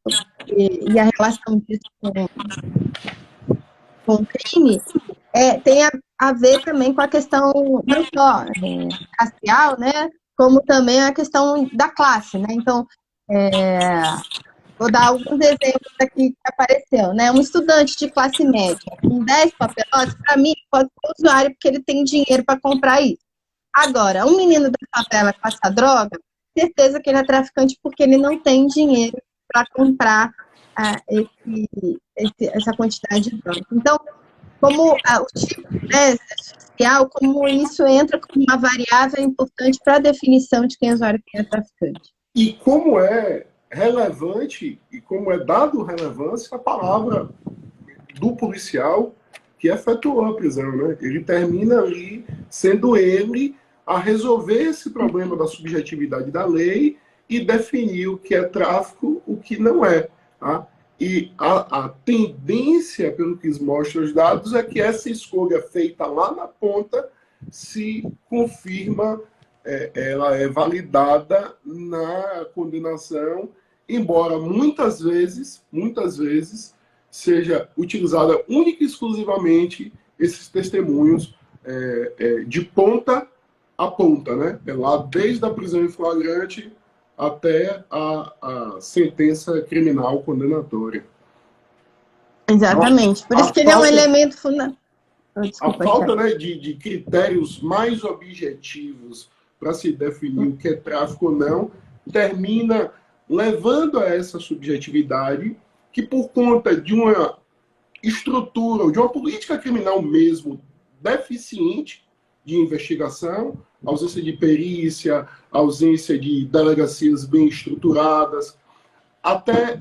e a relação disso com o crime, tem a ver também com a questão não só racial, né, como também a questão da classe, né? Então, vou dar alguns exemplos aqui que apareceu, né? Um estudante de classe média com 10 papelotes, para mim, pode ser usuário porque ele tem dinheiro para comprar isso. Agora, um menino da favela com essa droga, certeza que ele é traficante porque ele não tem dinheiro para comprar essa quantidade de droga. Então, como o tipo, né, social, como isso entra como uma variável importante para a definição de quem é usuário e quem é traficante. E como é relevante e como é dado relevância a palavra do policial que efetuou a prisão, né? Ele termina ali sendo ele a resolver esse problema da subjetividade da lei e definir o que é tráfico, o que não é. Tá? E a tendência, pelo que mostram os dados, é que essa escolha feita lá na ponta se confirma, ela é validada na condenação, embora muitas vezes seja utilizada única e exclusivamente esses testemunhos de ponta a ponta, né? Lá desde a prisão em flagrante até a sentença criminal condenatória. Exatamente. Por isso que ele é um elemento fundamental. A falta, né, de critérios mais objetivos para se definir o que é tráfico ou não termina levando a essa subjetividade que, por conta de uma estrutura, de uma política criminal mesmo deficiente de investigação, ausência de perícia, ausência de delegacias bem estruturadas, até,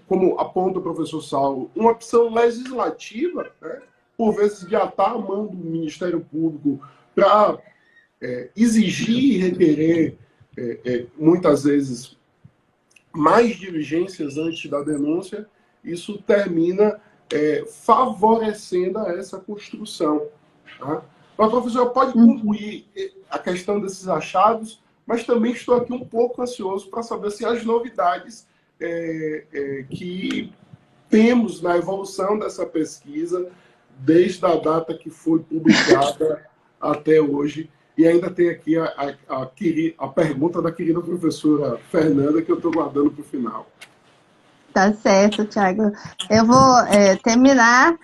como aponta o professor Saulo, uma opção legislativa, né, por vezes de atar a mão do Ministério Público para exigir e requerer, muitas vezes, mais diligências antes da denúncia, isso termina favorecendo essa construção. Tá? Mas, professor, pode concluir a questão desses achados mas também estou aqui um pouco ansioso para saber se as novidades que temos na evolução dessa pesquisa, desde a data que foi publicada até hoje. E ainda tem aqui a pergunta da querida professora Fernanda, que eu estou guardando para o final. Tá certo, Thiago. Eu vou terminar.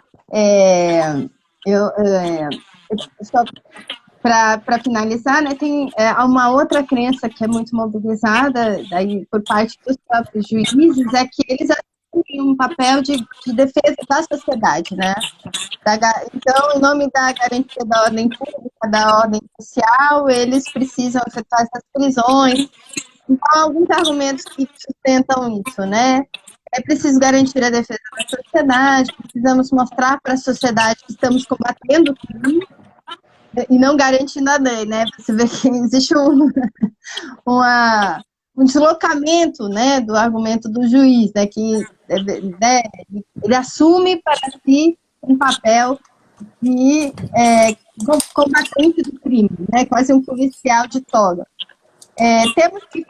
Só para finalizar, né, tem uma outra crença que é muito mobilizada daí, por parte dos próprios juízes, é que eles assumem um papel de defesa da sociedade, né? Então, em nome da garantia da ordem pública, da ordem social, eles precisam efetuar essas prisões. Então, alguns argumentos que sustentam isso, né? É preciso garantir a defesa da sociedade, precisamos mostrar para a sociedade que estamos combatendo o crime e não garantindo a lei, né? Você vê que existe um deslocamento, né, do argumento do juiz, né, que ele assume para si um papel de combatente do crime, né, quase um policial de toga. Temos que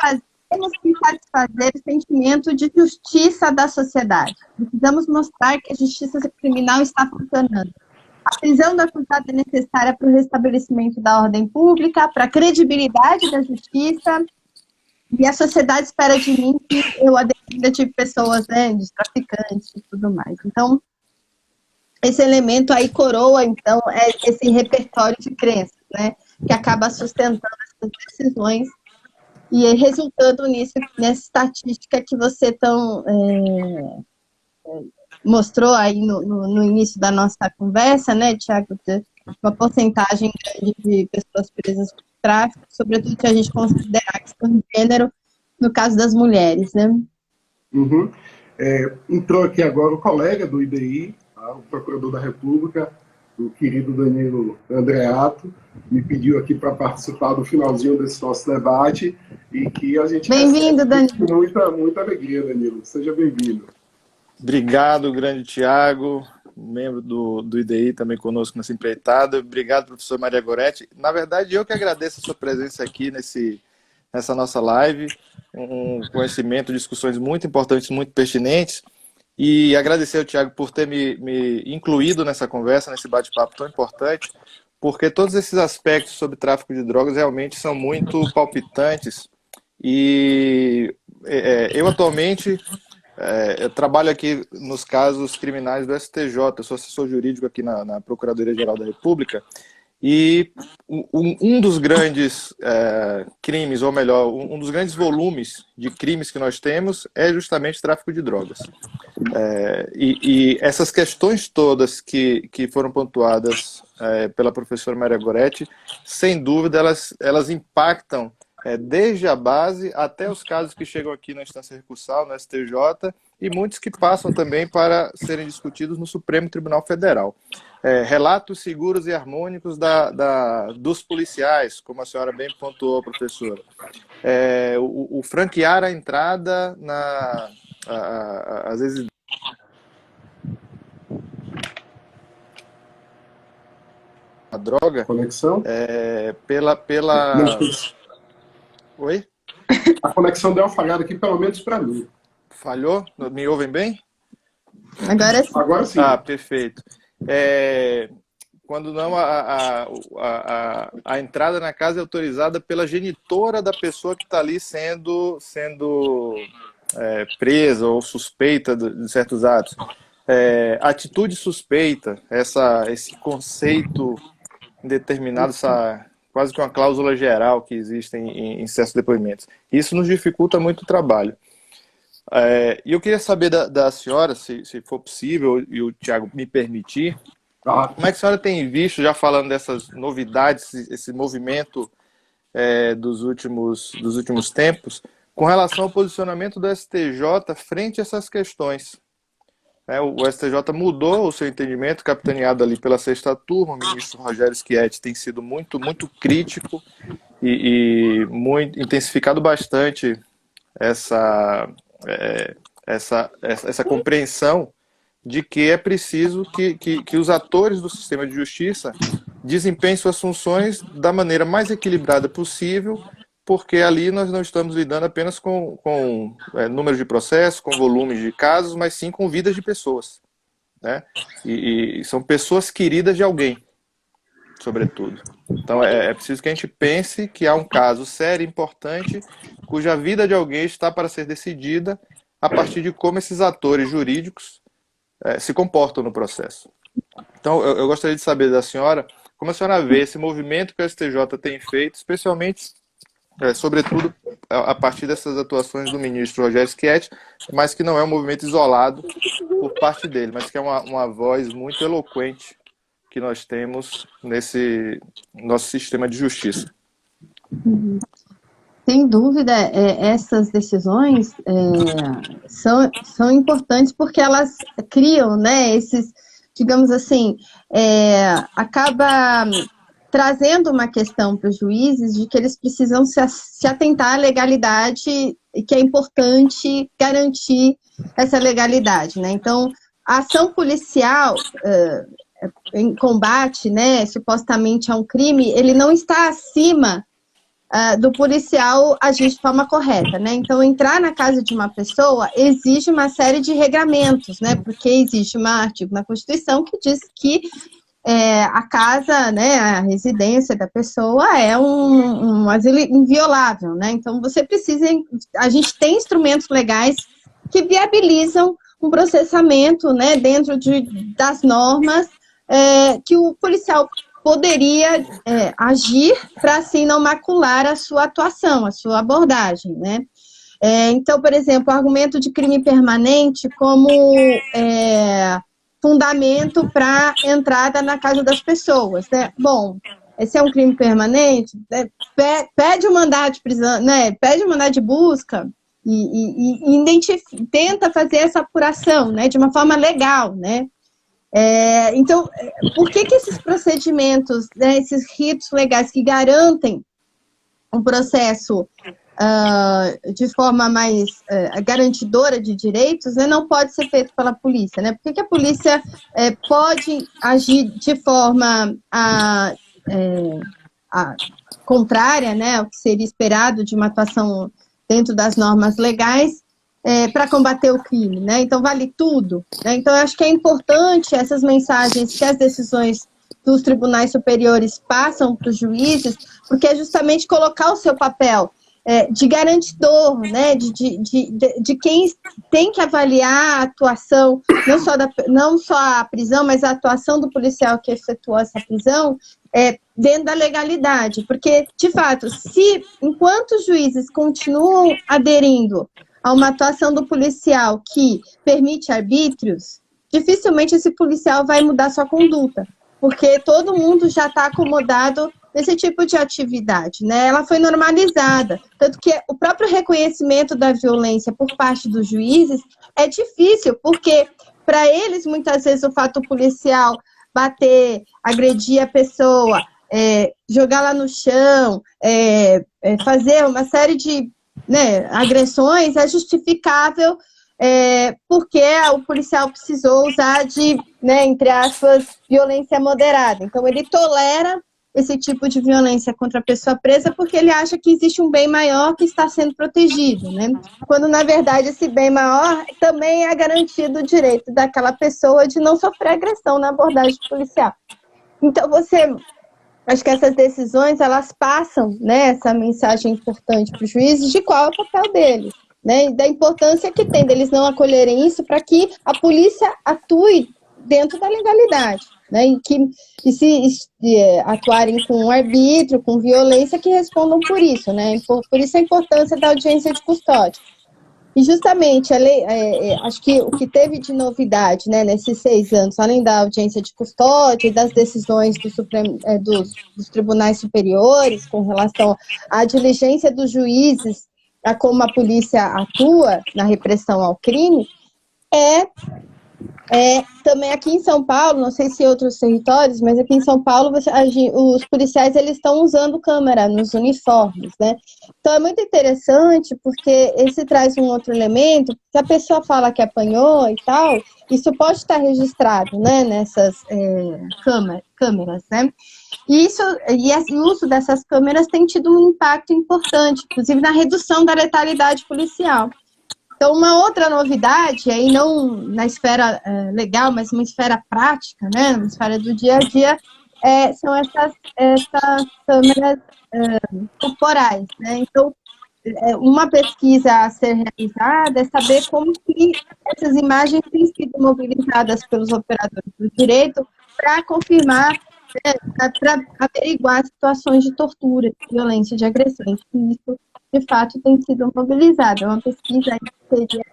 satisfazer o sentimento de justiça da sociedade. Precisamos mostrar que a justiça criminal está funcionando. A prisão do acusado é necessária para o restabelecimento da ordem pública, para a credibilidade da justiça, e a sociedade espera de mim que eu a defenda de pessoas, né, de traficantes e tudo mais. Então, esse elemento aí coroa, então, esse repertório de crenças, né, que acaba sustentando essas decisões e resultando nessa estatística que você tão mostrou aí no início da nossa conversa, né, Thiago, de uma porcentagem grande de pessoas presas por tráfico, sobretudo se a gente considerar a questão de gênero no caso das mulheres, né? Uhum. Entrou aqui agora o colega do IDI, o Procurador da República, o querido Danilo Andreato, me pediu aqui para participar do finalzinho desse nosso debate e que a gente bem-vindo, Danilo. Muita alegria, Danilo. Seja bem-vindo. Obrigado, grande Thiago, membro do IDI também conosco nessa empreitada. Obrigado, professor Maria Goretti. Na verdade, eu que agradeço a sua presença aqui nessa nossa live, um conhecimento, discussões muito importantes, muito pertinentes, e agradecer ao Thiago por ter me incluído nessa conversa, nesse bate-papo tão importante, porque todos esses aspectos sobre tráfico de drogas realmente são muito palpitantes, e eu atualmente... eu trabalho aqui nos casos criminais do STJ, eu sou assessor jurídico aqui na Procuradoria-Geral da República, e um dos grandes crimes, ou melhor, um dos grandes volumes de crimes que nós temos é justamente tráfico de drogas. E essas questões todas que foram pontuadas pela professora Maria Goretti, sem dúvida, elas impactam desde a base até os casos que chegam aqui na instância recursal, no STJ, e muitos que passam também para serem discutidos no Supremo Tribunal Federal. Relatos seguros e harmônicos dos policiais, como a senhora bem pontuou, professora. O franquear a entrada às vezes... a droga... Conexão? Pela... Oi? A conexão deu uma falhada aqui, pelo menos para mim. Falhou? Me ouvem bem? Agora sim. Agora sim. Ah, perfeito. Quando não, a entrada na casa é autorizada pela genitora da pessoa que está ali sendo presa ou suspeita de certos atos. Atitude suspeita, esse conceito indeterminado, quase que uma cláusula geral que existe em certos depoimentos. Isso nos dificulta muito o trabalho. E eu queria saber da senhora, se for possível, e o Thiago me permitir, como é que a senhora tem visto, já falando dessas novidades, esse movimento dos últimos tempos, com relação ao posicionamento do STJ frente a essas questões? O STJ mudou o seu entendimento, capitaneado ali pela sexta turma. O ministro Rogério Schietti tem sido muito, muito crítico e intensificado bastante essa compreensão de que é preciso que os atores do sistema de justiça desempenhem suas funções da maneira mais equilibrada possível, porque ali nós não estamos lidando apenas com número de processos, com volumes de casos, mas sim com vidas de pessoas, né? E são pessoas queridas de alguém, sobretudo. Então é preciso que a gente pense que há um caso sério, importante, cuja vida de alguém está para ser decidida a partir de como esses atores jurídicos se comportam no processo. Então eu gostaria de saber da senhora como a senhora vê esse movimento que o STJ tem feito, especialmente, sobretudo, a partir dessas atuações do ministro Rogério Schietti, mas que não é um movimento isolado por parte dele, mas que é uma voz muito eloquente que nós temos nesse nosso sistema de justiça. Sem dúvida, essas decisões são importantes porque elas criam, né, esses, digamos assim, acaba trazendo uma questão para os juízes de que eles precisam se atentar à legalidade e que é importante garantir essa legalidade, né? Então, a ação policial em combate, né, supostamente a um crime, ele não está acima do policial agir de forma correta, né? Então, entrar na casa de uma pessoa exige uma série de regramentos, né? Porque existe um artigo na Constituição que diz que a casa, né, a residência da pessoa é um asilo inviolável, né? Então, a gente tem instrumentos legais que viabilizam um processamento, né, dentro das normas que o policial poderia agir para, assim, não macular a sua atuação, a sua abordagem, né? Então, por exemplo, o argumento de crime permanente como fundamento para entrada na casa das pessoas, né? Bom, esse é um crime permanente, né? Pede um mandado de prisão, né? Pede um mandado de busca e tenta fazer essa apuração, né? De uma forma legal, né? Então, por que esses procedimentos, né, esses ritos legais que garantem um processo de forma mais garantidora de direitos, né, não pode ser feito pela polícia, né? Por que a polícia pode agir de forma contrária, né, ao que seria esperado de uma atuação dentro das normas legais, para combater o crime, né? Então, vale tudo, né? Então, eu acho que é importante essas mensagens que as decisões dos tribunais superiores passam para os juízes, porque é justamente colocar o seu papel de garantidor, né? De quem tem que avaliar a atuação, não só a prisão, mas a atuação do policial que efetuou essa prisão, dentro da legalidade. Porque, de fato, enquanto os juízes continuam aderindo a uma atuação do policial que permite arbítrios, dificilmente esse policial vai mudar sua conduta, porque todo mundo já está acomodado nesse tipo de atividade, né? Ela foi normalizada, tanto que o próprio reconhecimento da violência por parte dos juízes é difícil, porque para eles, muitas vezes, o fato policial bater, agredir a pessoa, jogá-la no chão, fazer uma série de agressões é justificável porque o policial precisou usar de, entre aspas, violência moderada. Então, ele tolera esse tipo de violência contra a pessoa presa porque ele acha que existe um bem maior que está sendo protegido, né? Quando, na verdade, esse bem maior também é garantido o direito daquela pessoa de não sofrer agressão na abordagem policial. Então, acho que essas decisões, elas passam, né, essa mensagem importante para os juízes de qual é o papel deles, né, e da importância que tem deles não acolherem isso para que a polícia atue dentro da legalidade, né, e se atuarem com arbítrio, com violência, que respondam por isso, né, por isso a importância da audiência de custódia. E justamente, a lei, acho que o que teve de novidade, né, nesses 6 anos, além da audiência de custódia e das decisões dos tribunais superiores com relação à diligência dos juízes, a como a polícia atua na repressão ao crime, também aqui em São Paulo, não sei se em outros territórios, mas aqui em São Paulo os policiais eles estão usando câmera nos uniformes, né? Então é muito interessante porque esse traz um outro elemento, se a pessoa fala que apanhou e tal, isso pode estar registrado, né, nessas câmeras, né? E o uso dessas câmeras tem tido um impacto importante, inclusive na redução da letalidade policial. Então, uma outra novidade, aí não na esfera legal, mas uma esfera prática, né, na esfera do dia a dia, são essas câmeras corporais, né? Então, uma pesquisa a ser realizada é saber como que essas imagens têm sido mobilizadas pelos operadores do direito para confirmar, para averiguar situações de tortura, de violência, de agressão. E isso, de fato, tem sido mobilizado. É uma pesquisa que seria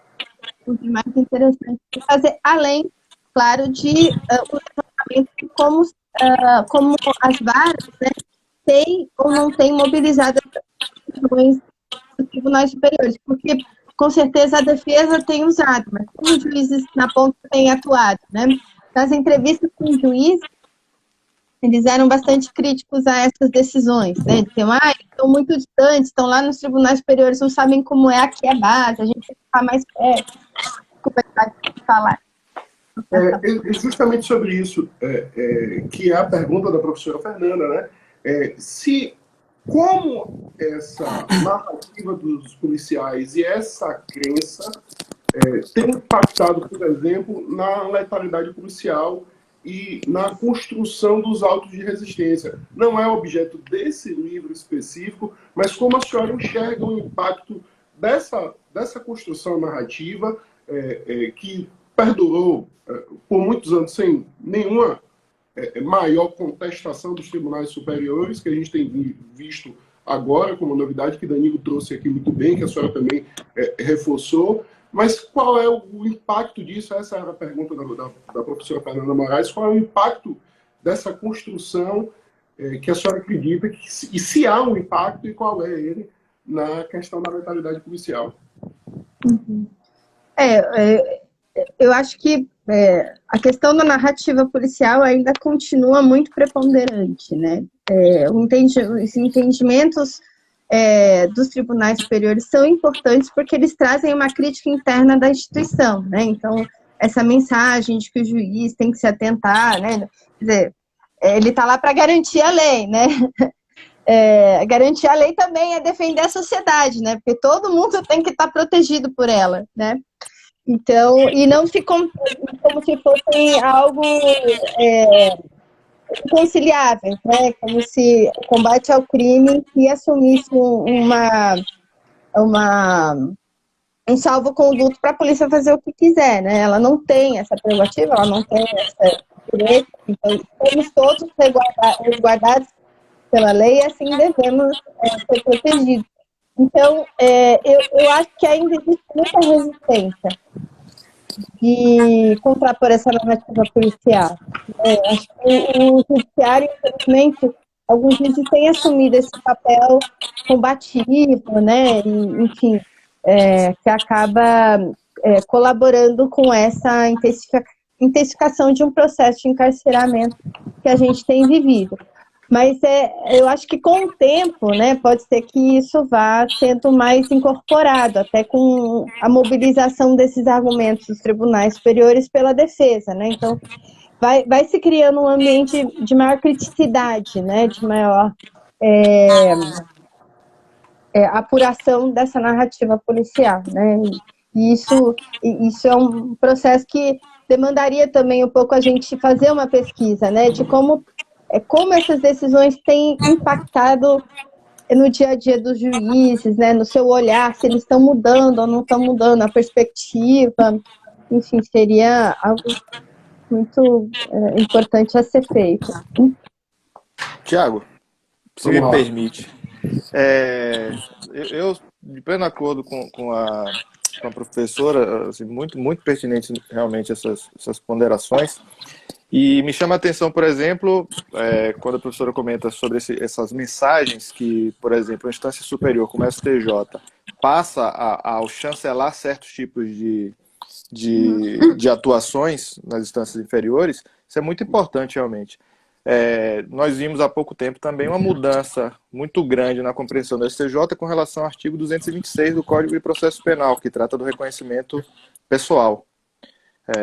o mais interessante de fazer, além, claro, de o levantamento de como as varas, né, têm ou não têm mobilizado as decisões dos tribunais superiores, porque com certeza a defesa tem usado, mas como os juízes na ponta têm atuado, né? Nas entrevistas com os juízes, eles eram bastante críticos a essas decisões, né? Diziam, estão muito distantes, estão lá nos tribunais superiores, não sabem como é aqui a base, a gente tem que ficar mais perto. Desculpa, falar. Justamente sobre isso, que é a pergunta da professora Fernanda, né? Como essa narrativa dos policiais e essa crença tem impactado, por exemplo, na letalidade policial e na construção dos autos de resistência. Não é objeto desse livro específico, mas como a senhora enxerga o impacto dessa construção narrativa que perdurou por muitos anos sem nenhuma maior contestação dos tribunais superiores, que a gente tem visto agora como novidade, que Danilo trouxe aqui muito bem, que a senhora também reforçou. Mas qual é o impacto disso? Essa era a pergunta da professora Fernanda Moraes. Qual é o impacto dessa construção que a senhora acredita, e se há um impacto, e qual é ele na questão da letalidade policial? Eu acho que a questão da narrativa policial ainda continua muito preponderante, né? Os entendimentos dos tribunais superiores são importantes porque eles trazem uma crítica interna da instituição, né? Então, essa mensagem de que o juiz tem que se atentar, né? Quer dizer, ele está lá para garantir a lei, né? Garantir a lei também é defender a sociedade, né? Porque todo mundo tem que estar protegido por ela, né? Então, e não se como se fosse algo inconciliável, né? Como se o combate ao crime se assumisse um salvo-conduto para a polícia fazer o que quiser, né? Ela não tem essa prerrogativa, ela não tem esse direito, então somos todos resguardados pela lei e assim devemos ser protegidos. Então, eu acho que ainda existe muita resistência de contrapor essa narrativa policial. Acho que o judiciário, infelizmente, alguns juízes têm assumido esse papel combativo, né? E, enfim, que acaba colaborando com essa intensificação de um processo de encarceramento que a gente tem vivido. Mas eu acho que com o tempo, né, pode ser que isso vá sendo mais incorporado, até com a mobilização desses argumentos dos tribunais superiores pela defesa, né? Então, vai se criando um ambiente de maior criticidade, né, de maior apuração dessa narrativa policial, né? E isso é um processo que demandaria também um pouco a gente fazer uma pesquisa, né, de como essas decisões têm impactado no dia a dia dos juízes, né, no seu olhar, se eles estão mudando ou não estão mudando a perspectiva. Enfim, seria algo muito importante a ser feito. Tiago, se me permite, eu de pleno acordo com a professora, assim, muito, muito pertinente realmente essas ponderações. E me chama a atenção, por exemplo, quando a professora comenta sobre essas mensagens que, por exemplo, a instância superior, como a STJ, passa ao chancelar certos tipos de atuações nas instâncias inferiores. Isso é muito importante, realmente. Nós vimos há pouco tempo também uma mudança muito grande na compreensão da STJ com relação ao artigo 226 do Código de Processo Penal, que trata do reconhecimento pessoal.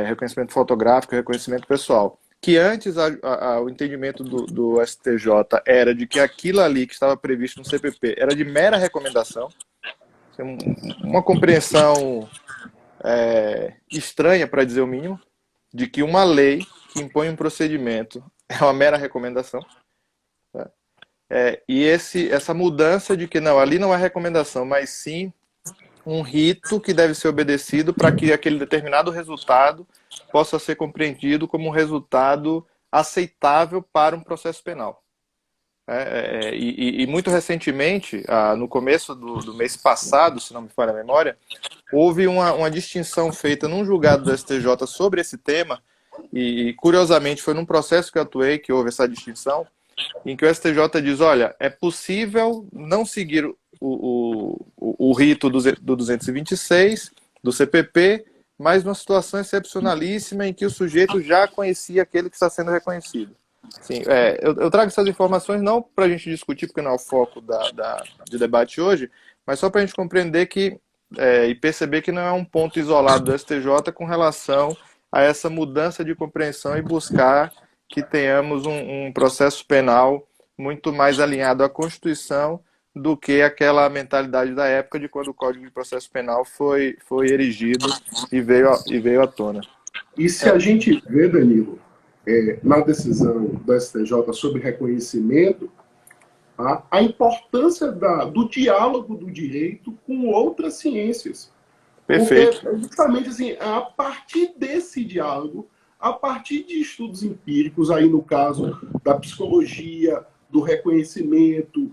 Reconhecimento fotográfico e reconhecimento pessoal, que antes o entendimento do STJ era de que aquilo ali que estava previsto no CPP era de mera recomendação, uma compreensão estranha, para dizer o mínimo, de que uma lei que impõe um procedimento é uma mera recomendação. Tá? E essa mudança de que não, ali não é recomendação, mas sim um rito que deve ser obedecido para que aquele determinado resultado possa ser compreendido como um resultado aceitável para um processo penal. E muito recentemente, no começo do mês passado, se não me falha a memória, houve uma distinção feita num julgado do STJ sobre esse tema, e curiosamente foi num processo que eu atuei que houve essa distinção, em que o STJ diz, olha, é possível não seguir o rito do 226, do CPP, mas numa situação excepcionalíssima em que o sujeito já conhecia aquele que está sendo reconhecido. Sim, eu trago essas informações não para a gente discutir, porque não é o foco de debate hoje, mas só para a gente compreender e perceber que não é um ponto isolado do STJ com relação a essa mudança de compreensão e buscar que tenhamos um processo penal muito mais alinhado à Constituição do que aquela mentalidade da época de quando o Código de Processo Penal foi erigido e veio à tona. E se a gente vê, Danilo, na decisão do STJ sobre reconhecimento, a importância do diálogo do direito com outras ciências. Perfeito. Porque, justamente assim, a partir desse diálogo, a partir de estudos empíricos, aí no caso da psicologia, do reconhecimento,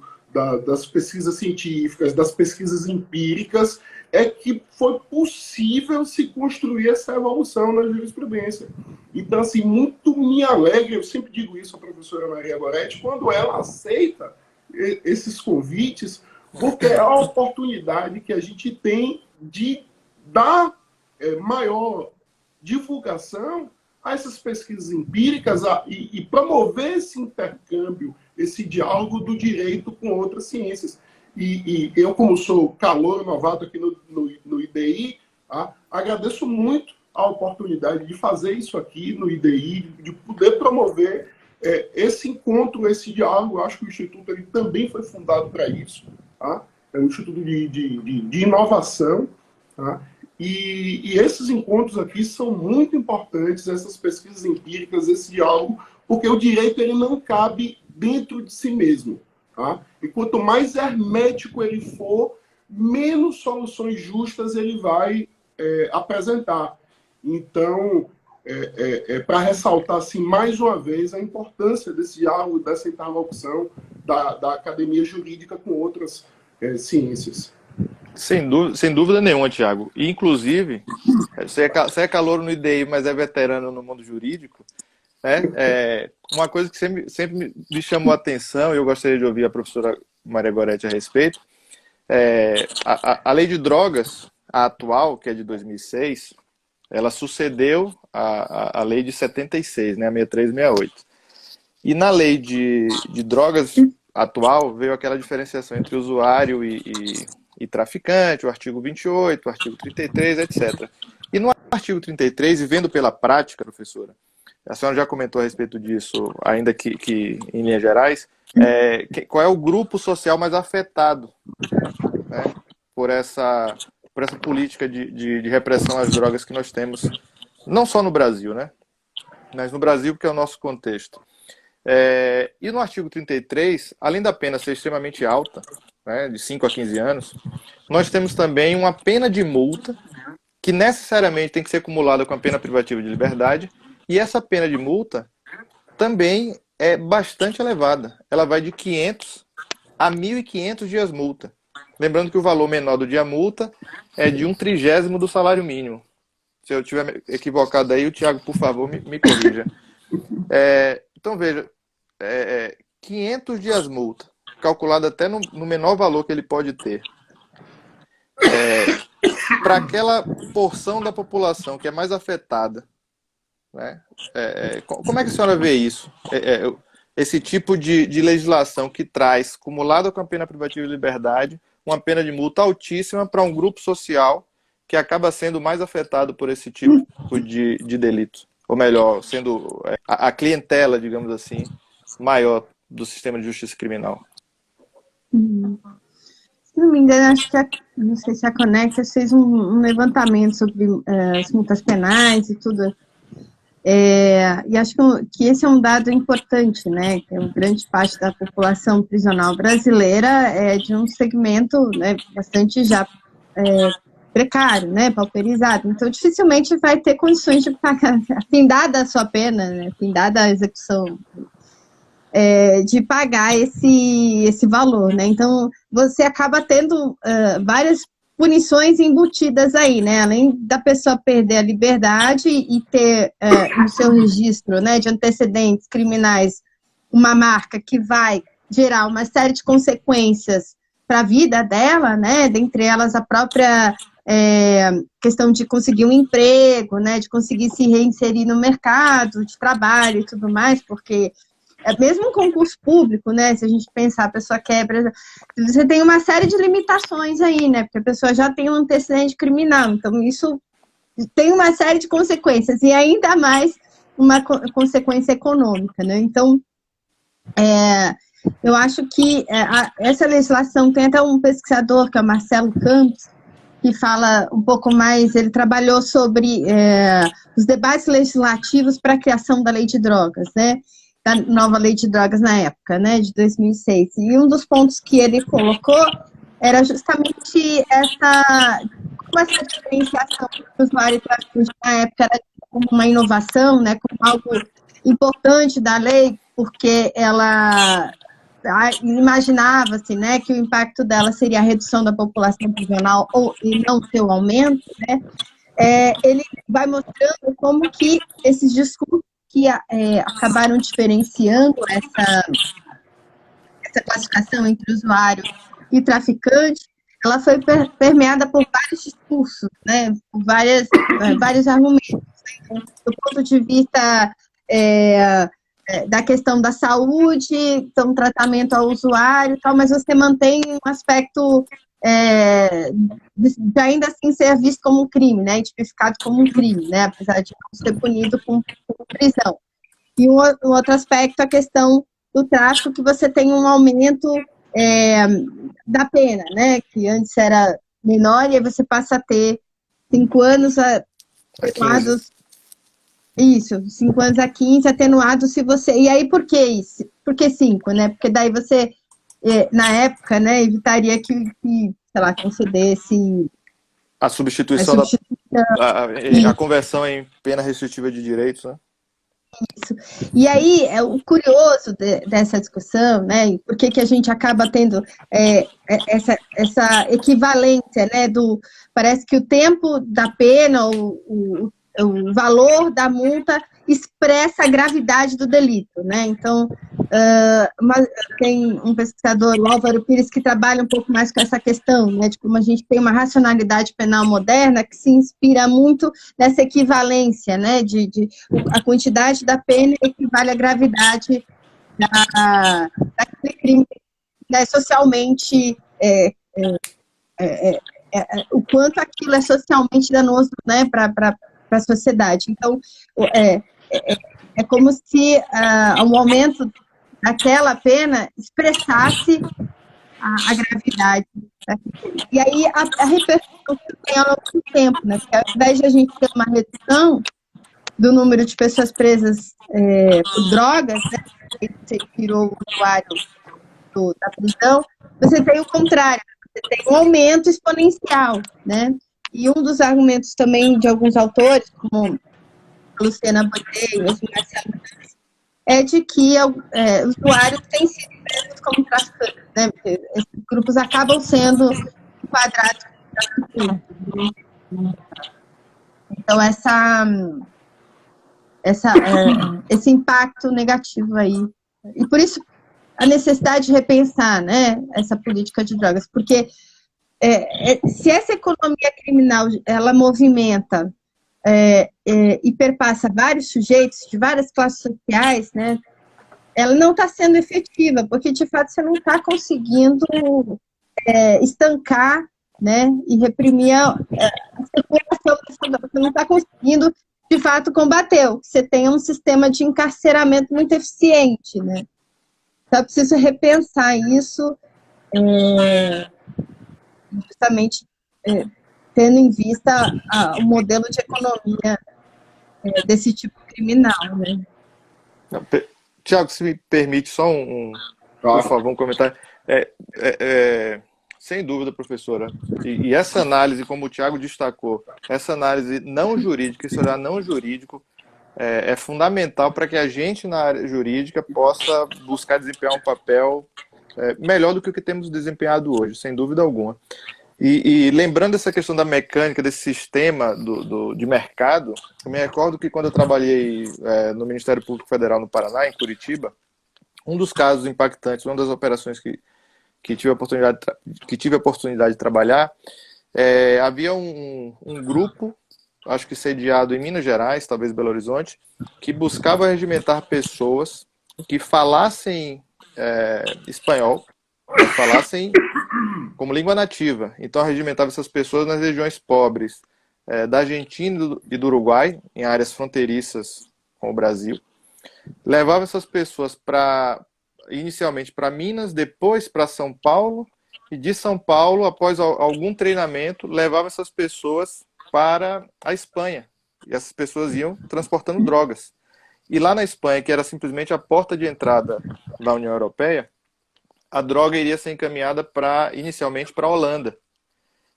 das pesquisas científicas, das pesquisas empíricas, é que foi possível se construir essa evolução na jurisprudência. Então, assim, muito me alegra, eu sempre digo isso à professora Maria Goretti, quando ela aceita esses convites, porque é a oportunidade que a gente tem de dar maior divulgação a essas pesquisas empíricas e promover esse intercâmbio, esse diálogo do direito com outras ciências. E eu, como sou calouro novato aqui no IDI, agradeço muito a oportunidade de fazer isso aqui no IDI, de poder promover esse encontro, esse diálogo. Eu acho que o Instituto ele também foi fundado para isso. É um Instituto de inovação. E esses encontros aqui são muito importantes, essas pesquisas empíricas, esse diálogo, porque o direito ele não cabe dentro de si mesmo. E quanto mais hermético ele for, menos soluções justas ele vai apresentar. Então, para ressaltar assim, mais uma vez a importância desse diálogo, dessa interlocução da academia jurídica com outras ciências. Sem dúvida nenhuma, Tiago. Inclusive, você é calouro no IDI, mas é veterano no mundo jurídico. Uma coisa que sempre me chamou a atenção, e eu gostaria de ouvir a professora Maria Goretti a respeito, a lei de drogas, a atual, que é de 2006, ela sucedeu a lei de 76, né, a 6368. E na lei de drogas atual veio aquela diferenciação entre usuário e traficante, o artigo 28, o artigo 33, etc. E no artigo 33, e vendo pela prática, professora, a senhora já comentou a respeito disso, ainda que em linhas gerais, qual é o grupo social mais afetado, né, por essa política de repressão às drogas que nós temos, não só no Brasil, né, mas no Brasil, porque é o nosso contexto. E no artigo 33, além da pena ser extremamente alta, né, de 5 a 15 anos, nós temos também uma pena de multa que necessariamente tem que ser acumulada com a pena privativa de liberdade, e essa pena de multa também é bastante elevada. Ela vai de 500 a 1.500 dias multa. Lembrando que o valor menor do dia multa é de 1/30 do salário mínimo. Se eu estiver equivocado aí, o Tiago, por favor, me corrija. Então, veja, 500 dias multa, calculado até no menor valor que ele pode ter. Para aquela porção da população que é mais afetada, né? Como é que a senhora vê isso? Esse tipo de legislação que traz, cumulado com a pena privativa de liberdade, uma pena de multa altíssima para um grupo social que acaba sendo mais afetado por esse tipo de delito. ou melhor, sendo a clientela, digamos assim, maior do sistema de justiça criminal? Se não me engano, acho que não sei se a Conectas fez um levantamento sobre as multas penais e tudo. E acho que esse é um dado importante, né? Que grande parte da população prisional brasileira é de um segmento, né, bastante já precário, né? Pauperizado. Então, dificilmente vai ter condições de pagar, findada a sua pena, né? Findada a execução, de pagar esse valor, né? Então, você acaba tendo várias punições embutidas aí, né? Além da pessoa perder a liberdade e ter no seu registro, né, de antecedentes criminais uma marca que vai gerar uma série de consequências para a vida dela, né? Dentre elas a própria questão de conseguir um emprego, né? De conseguir se reinserir no mercado de trabalho e tudo mais, porque mesmo um concurso público, né, se a gente pensar, a pessoa quebra, você tem uma série de limitações aí, né, porque a pessoa já tem um antecedente criminal, então isso tem uma série de consequências, e ainda mais uma consequência econômica, né, então eu acho que essa legislação, tem até um pesquisador, que é o Marcelo Campos, que fala um pouco mais, ele trabalhou sobre os debates legislativos para a criação da lei de drogas, né, da nova lei de drogas na época, né, de 2006. E um dos pontos que ele colocou era justamente como essa diferenciação do usuário e traficante na época era como uma inovação, né, como algo importante da lei, porque ela imaginava-se, né, que o impacto dela seria a redução da população prisional e não seu aumento, né. Ele vai mostrando como que esses discursos que acabaram diferenciando essa classificação entre usuário e traficante, ela foi permeada por vários discursos, né, por vários argumentos. Né? Do ponto de vista da questão da saúde, então tratamento ao usuário, tal, mas você mantém um aspecto de ainda assim ser visto como um crime, né, tipificado como um crime, né, apesar de não ser punido com prisão. E um outro aspecto, a questão do tráfico, que você tem um aumento da pena, né, que antes era menor, e aí você passa a ter 5 anos atenuados, isso, 5 anos a 15, atenuados se você... E aí, por que isso? Por que 5, né? Porque daí você, na época, né, evitaria que sei lá, concedesse... A substituição, a conversão em pena restritiva de direitos, né? Isso. E aí, o curioso dessa discussão, né, e por que a gente acaba tendo essa equivalência, né, parece que o tempo da pena, o valor da multa expressa a gravidade do delito, né, então, tem um pesquisador, o Álvaro Pires, que trabalha um pouco mais com essa questão, né, de como a gente tem uma racionalidade penal moderna que se inspira muito nessa equivalência, né, a quantidade da pena equivale à gravidade daquele crime, né, socialmente, o quanto aquilo é socialmente danoso, né, para a sociedade. Então, é como se o aumento daquela pena expressasse a gravidade. Né? E aí, a repercussão que tem ao longo do tempo, né? Porque ao invés de a gente ter uma redução do número de pessoas presas por drogas, né? Você tirou o usuário da prisão, você tem o contrário, você tem um aumento exponencial, né? E um dos argumentos também de alguns autores, como a Luciana Botet e mesmo Marcelo, é de que usuários têm sido presos como traficantes, né? Porque esses grupos acabam sendo enquadrados como traficantes. Então, esse impacto negativo aí. E por isso, a necessidade de repensar, né, essa política de drogas, porque se essa economia criminal, ela movimenta e perpassa vários sujeitos de várias classes sociais, né, ela não está sendo efetiva, porque de fato você não está conseguindo estancar, né, e reprimir a circulação, você não está conseguindo de fato combateu, que você tenha um sistema de encarceramento muito eficiente, né? Então é preciso repensar isso, justamente tendo em vista o modelo de economia desse tipo criminal, né? Tiago, se me permite só por favor, um comentário. Sem dúvida, professora. E essa análise, como o Tiago destacou, essa análise não jurídica, esse olhar não jurídico, é fundamental para que a gente, na área jurídica, possa buscar desempenhar um papel melhor do que o que temos desempenhado hoje, sem dúvida alguma. E lembrando essa questão da mecânica, desse sistema de mercado, eu me recordo que quando eu trabalhei no Ministério Público Federal no Paraná, em Curitiba, um dos casos impactantes, uma das operações que tive a oportunidade de trabalhar, havia um grupo, acho que sediado em Minas Gerais, talvez Belo Horizonte, que buscava regimentar pessoas que falassem espanhol, mas falassem como língua nativa. Então, regimentava essas pessoas nas regiões pobres da Argentina e do Uruguai, em áreas fronteiriças com o Brasil. Levava essas pessoas inicialmente para Minas, depois para São Paulo, e de São Paulo, após algum treinamento, levava essas pessoas para a Espanha. E essas pessoas iam transportando drogas. E lá na Espanha, que era simplesmente a porta de entrada da União Europeia, a droga iria ser encaminhada inicialmente para a Holanda.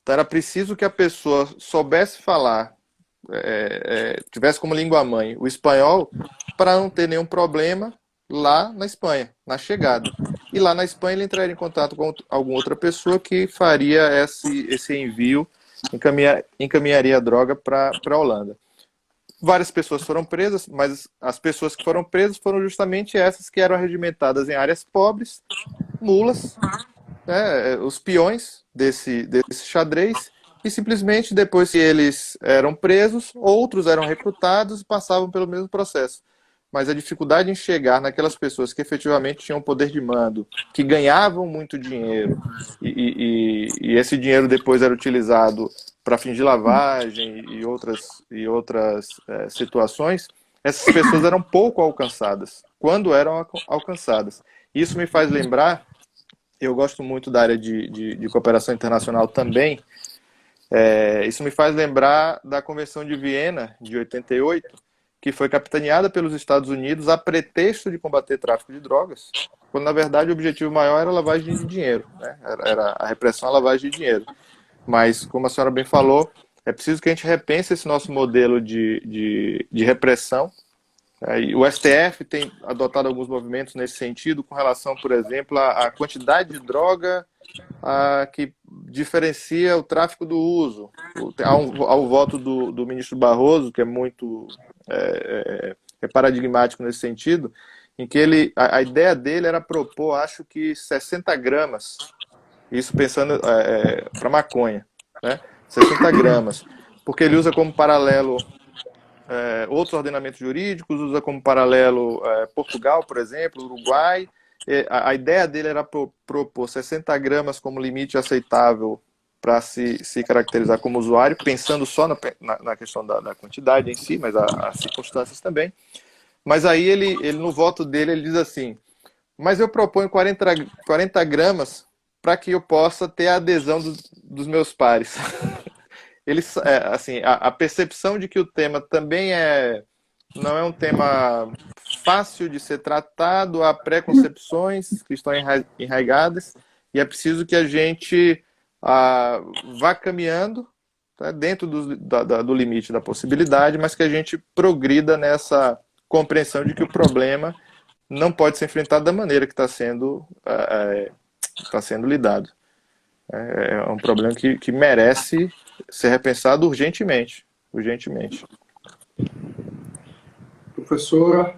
Então era preciso que a pessoa soubesse falar, tivesse como língua-mãe o espanhol, para não ter nenhum problema lá na Espanha, na chegada. E lá na Espanha ele entraria em contato com alguma outra pessoa que faria esse envio, encaminharia a droga para a Holanda. Várias pessoas foram presas, mas as pessoas que foram presas foram justamente essas que eram regimentadas em áreas pobres, mulas, os peões desse xadrez, e simplesmente depois que eles eram presos, outros eram recrutados e passavam pelo mesmo processo. Mas a dificuldade em chegar naquelas pessoas que efetivamente tinham poder de mando, que ganhavam muito dinheiro, e esse dinheiro depois era utilizado para fins de lavagem e outras situações, essas pessoas eram pouco alcançadas, quando eram alcançadas. Isso me faz lembrar, eu gosto muito da área de cooperação internacional também, isso me faz lembrar da Convenção de Viena, de 88, que foi capitaneada pelos Estados Unidos a pretexto de combater tráfico de drogas, quando na verdade o objetivo maior era a lavagem de dinheiro, né? Era a repressão à lavagem de dinheiro. Mas, como a senhora bem falou, é preciso que a gente repense esse nosso modelo de repressão. E o STF tem adotado alguns movimentos nesse sentido, com relação, por exemplo, à quantidade de droga que diferencia o tráfico do uso. Ao voto do ministro Barroso, que é muito paradigmático nesse sentido, em que a ideia dele era propor, acho que 60 gramas, isso pensando para maconha, né? 60 gramas, porque ele usa como paralelo outros ordenamentos jurídicos, usa como paralelo Portugal, por exemplo, Uruguai. A ideia dele era propor 60 gramas como limite aceitável para se caracterizar como usuário, pensando só na questão da quantidade em si, mas as circunstâncias também. Mas aí ele no voto dele, ele diz assim: mas eu proponho 40 gramas para que eu possa ter a adesão dos meus pares. Assim, a percepção de que o tema também não é um tema fácil de ser tratado, há preconcepções que estão enraigadas, e é preciso que a gente vá caminhando, tá, dentro do limite da possibilidade, mas que a gente progrida nessa compreensão de que o problema não pode ser enfrentado da maneira que está sendo lidado. É um problema que merece ser repensado urgentemente. Professora,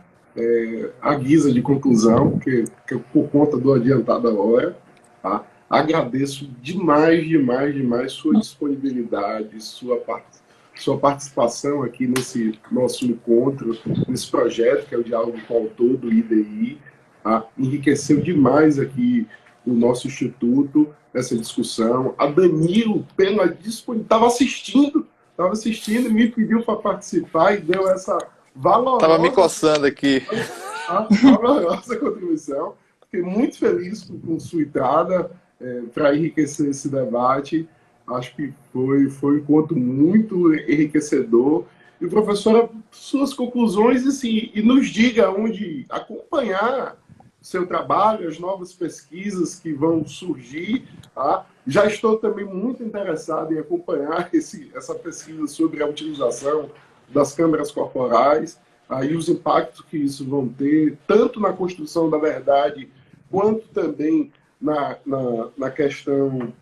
à guisa de conclusão, que por conta do adiantado da hora, tá? Agradeço demais sua disponibilidade, sua participação aqui nesse nosso encontro, nesse projeto que é o Diálogo com o Autor do IDI. Tá? Enriqueceu demais aqui o nosso instituto, essa discussão. A Danilo, pela disponibilidade, estava assistindo, estava assistindo, me pediu para participar e deu essa Tava me valorosa, coçando aqui. valorosa contribuição. Fiquei muito feliz com sua entrada para enriquecer esse debate. Acho que foi um encontro muito enriquecedor. E, professora, suas conclusões assim, e nos diga onde acompanhar seu trabalho, as novas pesquisas que vão surgir. Tá? Já estou também muito interessado em acompanhar essa pesquisa sobre a utilização das câmeras corporais, aí os impactos que isso vão ter, tanto na construção da verdade, quanto também na questão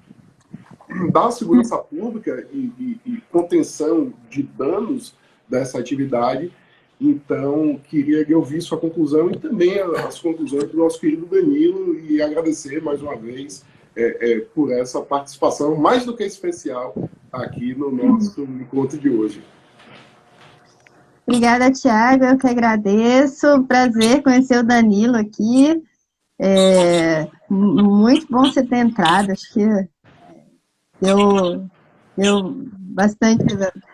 da segurança pública e contenção de danos dessa atividade. Então, queria ouvir sua conclusão e também as conclusões do nosso querido Danilo e agradecer mais uma vez por essa participação, mais do que especial, aqui no nosso encontro de hoje. Obrigada, Tiago, eu que agradeço. Prazer conhecer o Danilo aqui. Muito bom você ter entrado, acho que deu bastante,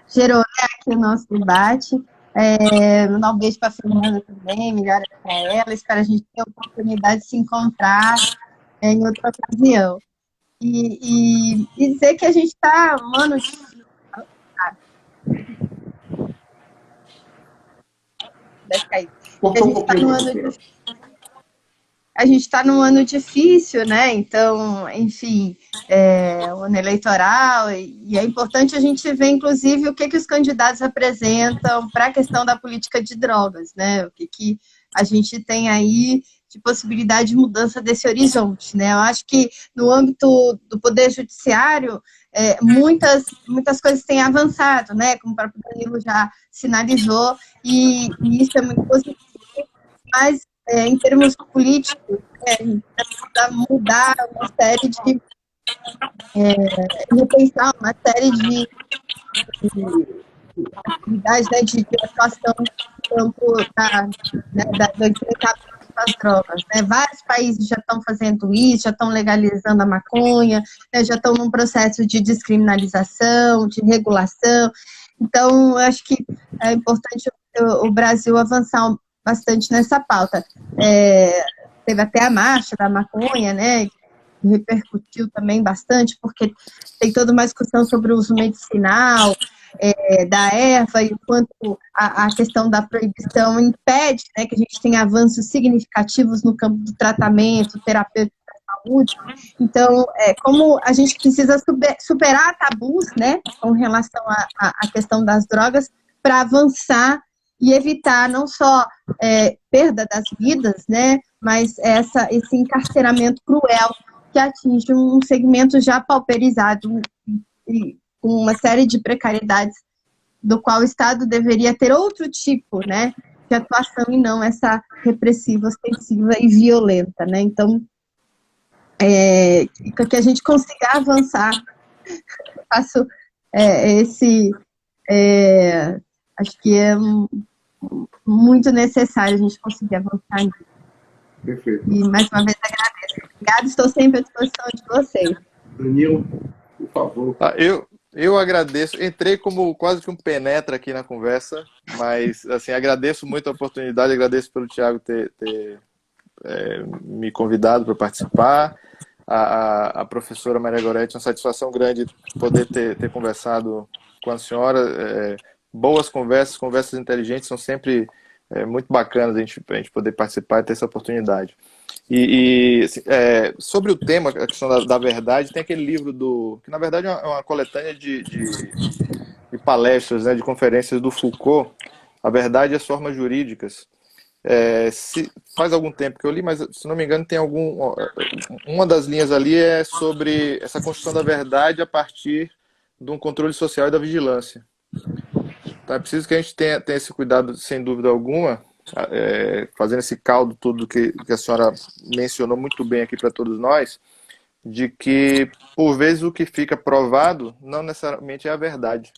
gerou, né, aqui o nosso debate. Mandar um beijo para a Fernanda também, melhoras para ela, espero a gente ter a oportunidade de se encontrar em outra ocasião. E dizer que a gente está um ano de... A gente está num ano difícil, né? Então, enfim, o ano eleitoral, e é importante a gente ver, inclusive, o que os candidatos apresentam para a questão da política de drogas, né? O que a gente tem aí de possibilidade de mudança desse horizonte, né? Eu acho que no âmbito do Poder Judiciário, muitas coisas têm avançado, né? Como o próprio Danilo já sinalizou, e isso é muito positivo, mas em termos políticos, a gente precisa mudar uma série de... repensar uma série de atividades, né, de atuação no campo do enfrentamento das drogas. Né? Vários países já estão fazendo isso, já estão legalizando a maconha, né, já estão num processo de descriminalização, de regulação. Então, eu acho que é importante o Brasil avançar bastante nessa pauta. Teve até a marcha da maconha, né, que repercutiu também bastante, porque tem toda uma discussão sobre o uso medicinal da erva e o quanto a questão da proibição impede, né, que a gente tenha avanços significativos no campo do tratamento terapêutico da saúde. Então, como a gente precisa superar tabus, né, com relação à questão das drogas, para avançar e evitar não só perda das vidas, né, mas esse encarceramento cruel que atinge um segmento já pauperizado e com uma série de precariedades, do qual o Estado deveria ter outro tipo, né, de atuação e não essa repressiva, ostensiva e violenta, né. Então, que a gente consiga avançar. Faço acho que é muito necessário a gente conseguir avançar nisso. Perfeito. E, mais uma vez, agradeço. Obrigada, estou sempre à disposição de vocês. Danilo, por favor. Eu agradeço, entrei como quase que um penetra aqui na conversa, mas assim, agradeço muito a oportunidade, agradeço pelo Tiago ter me convidado para participar, a professora Maria Goretti, uma satisfação grande poder ter conversado com a senhora, boas conversas inteligentes, são sempre muito bacanas a gente poder participar e ter essa oportunidade. Sobre o tema, a questão da verdade, tem aquele livro que na verdade é uma coletânea de palestras, né, de conferências do Foucault, A Verdade e as Formas Jurídicas. Faz algum tempo que eu li, mas se não me engano tem uma das linhas ali é sobre essa construção da verdade a partir de um controle social e da vigilância. Então é preciso que a gente tenha esse cuidado, sem dúvida alguma, fazendo esse caldo tudo que a senhora mencionou muito bem aqui para todos nós, de que por vezes o que fica provado não necessariamente é a verdade,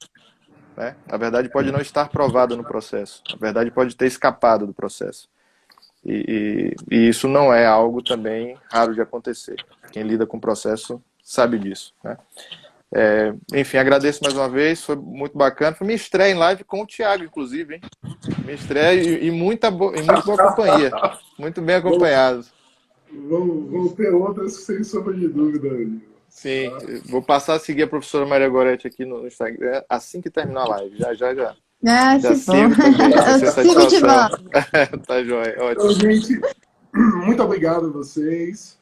né? A verdade pode não estar provada no processo, a verdade pode ter escapado do processo, e isso não é algo também raro de acontecer. Quem lida com o processo sabe disso, né? Enfim, agradeço mais uma vez, foi muito bacana. Foi minha estreia em live com o Thiago, inclusive, hein? Minha estreia e muito boa companhia. Muito bem acompanhado. Vão ter outras sem sombra de dúvida. Sim, vou passar a seguir a professora Maria Goretti aqui no Instagram assim que terminar a live. Já Ah, já que sigo bom. também. Vai ser Eu sigo de satisfação. volta. Tá joia, Então, ótimo. gente, muito obrigado a vocês.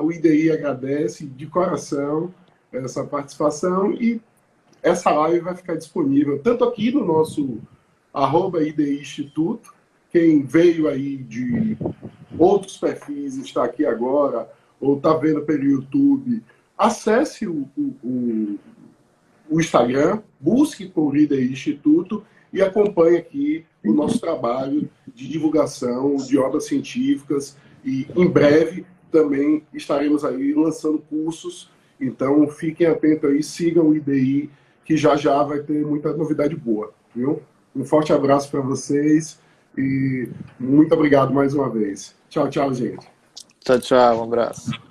O IDI agradece de coração essa participação e essa live vai ficar disponível tanto aqui no nosso @IDI Instituto. Quem veio aí de outros perfis, está aqui agora, ou está vendo pelo YouTube, acesse o Instagram, busque por IDI Instituto e acompanhe aqui o nosso trabalho de divulgação de obras científicas e em breve também estaremos aí lançando cursos, então fiquem atentos aí, sigam o IDI, que já vai ter muita novidade boa, viu? Um forte abraço para vocês e muito obrigado mais uma vez. Tchau, tchau, gente. Tchau, tchau, um abraço.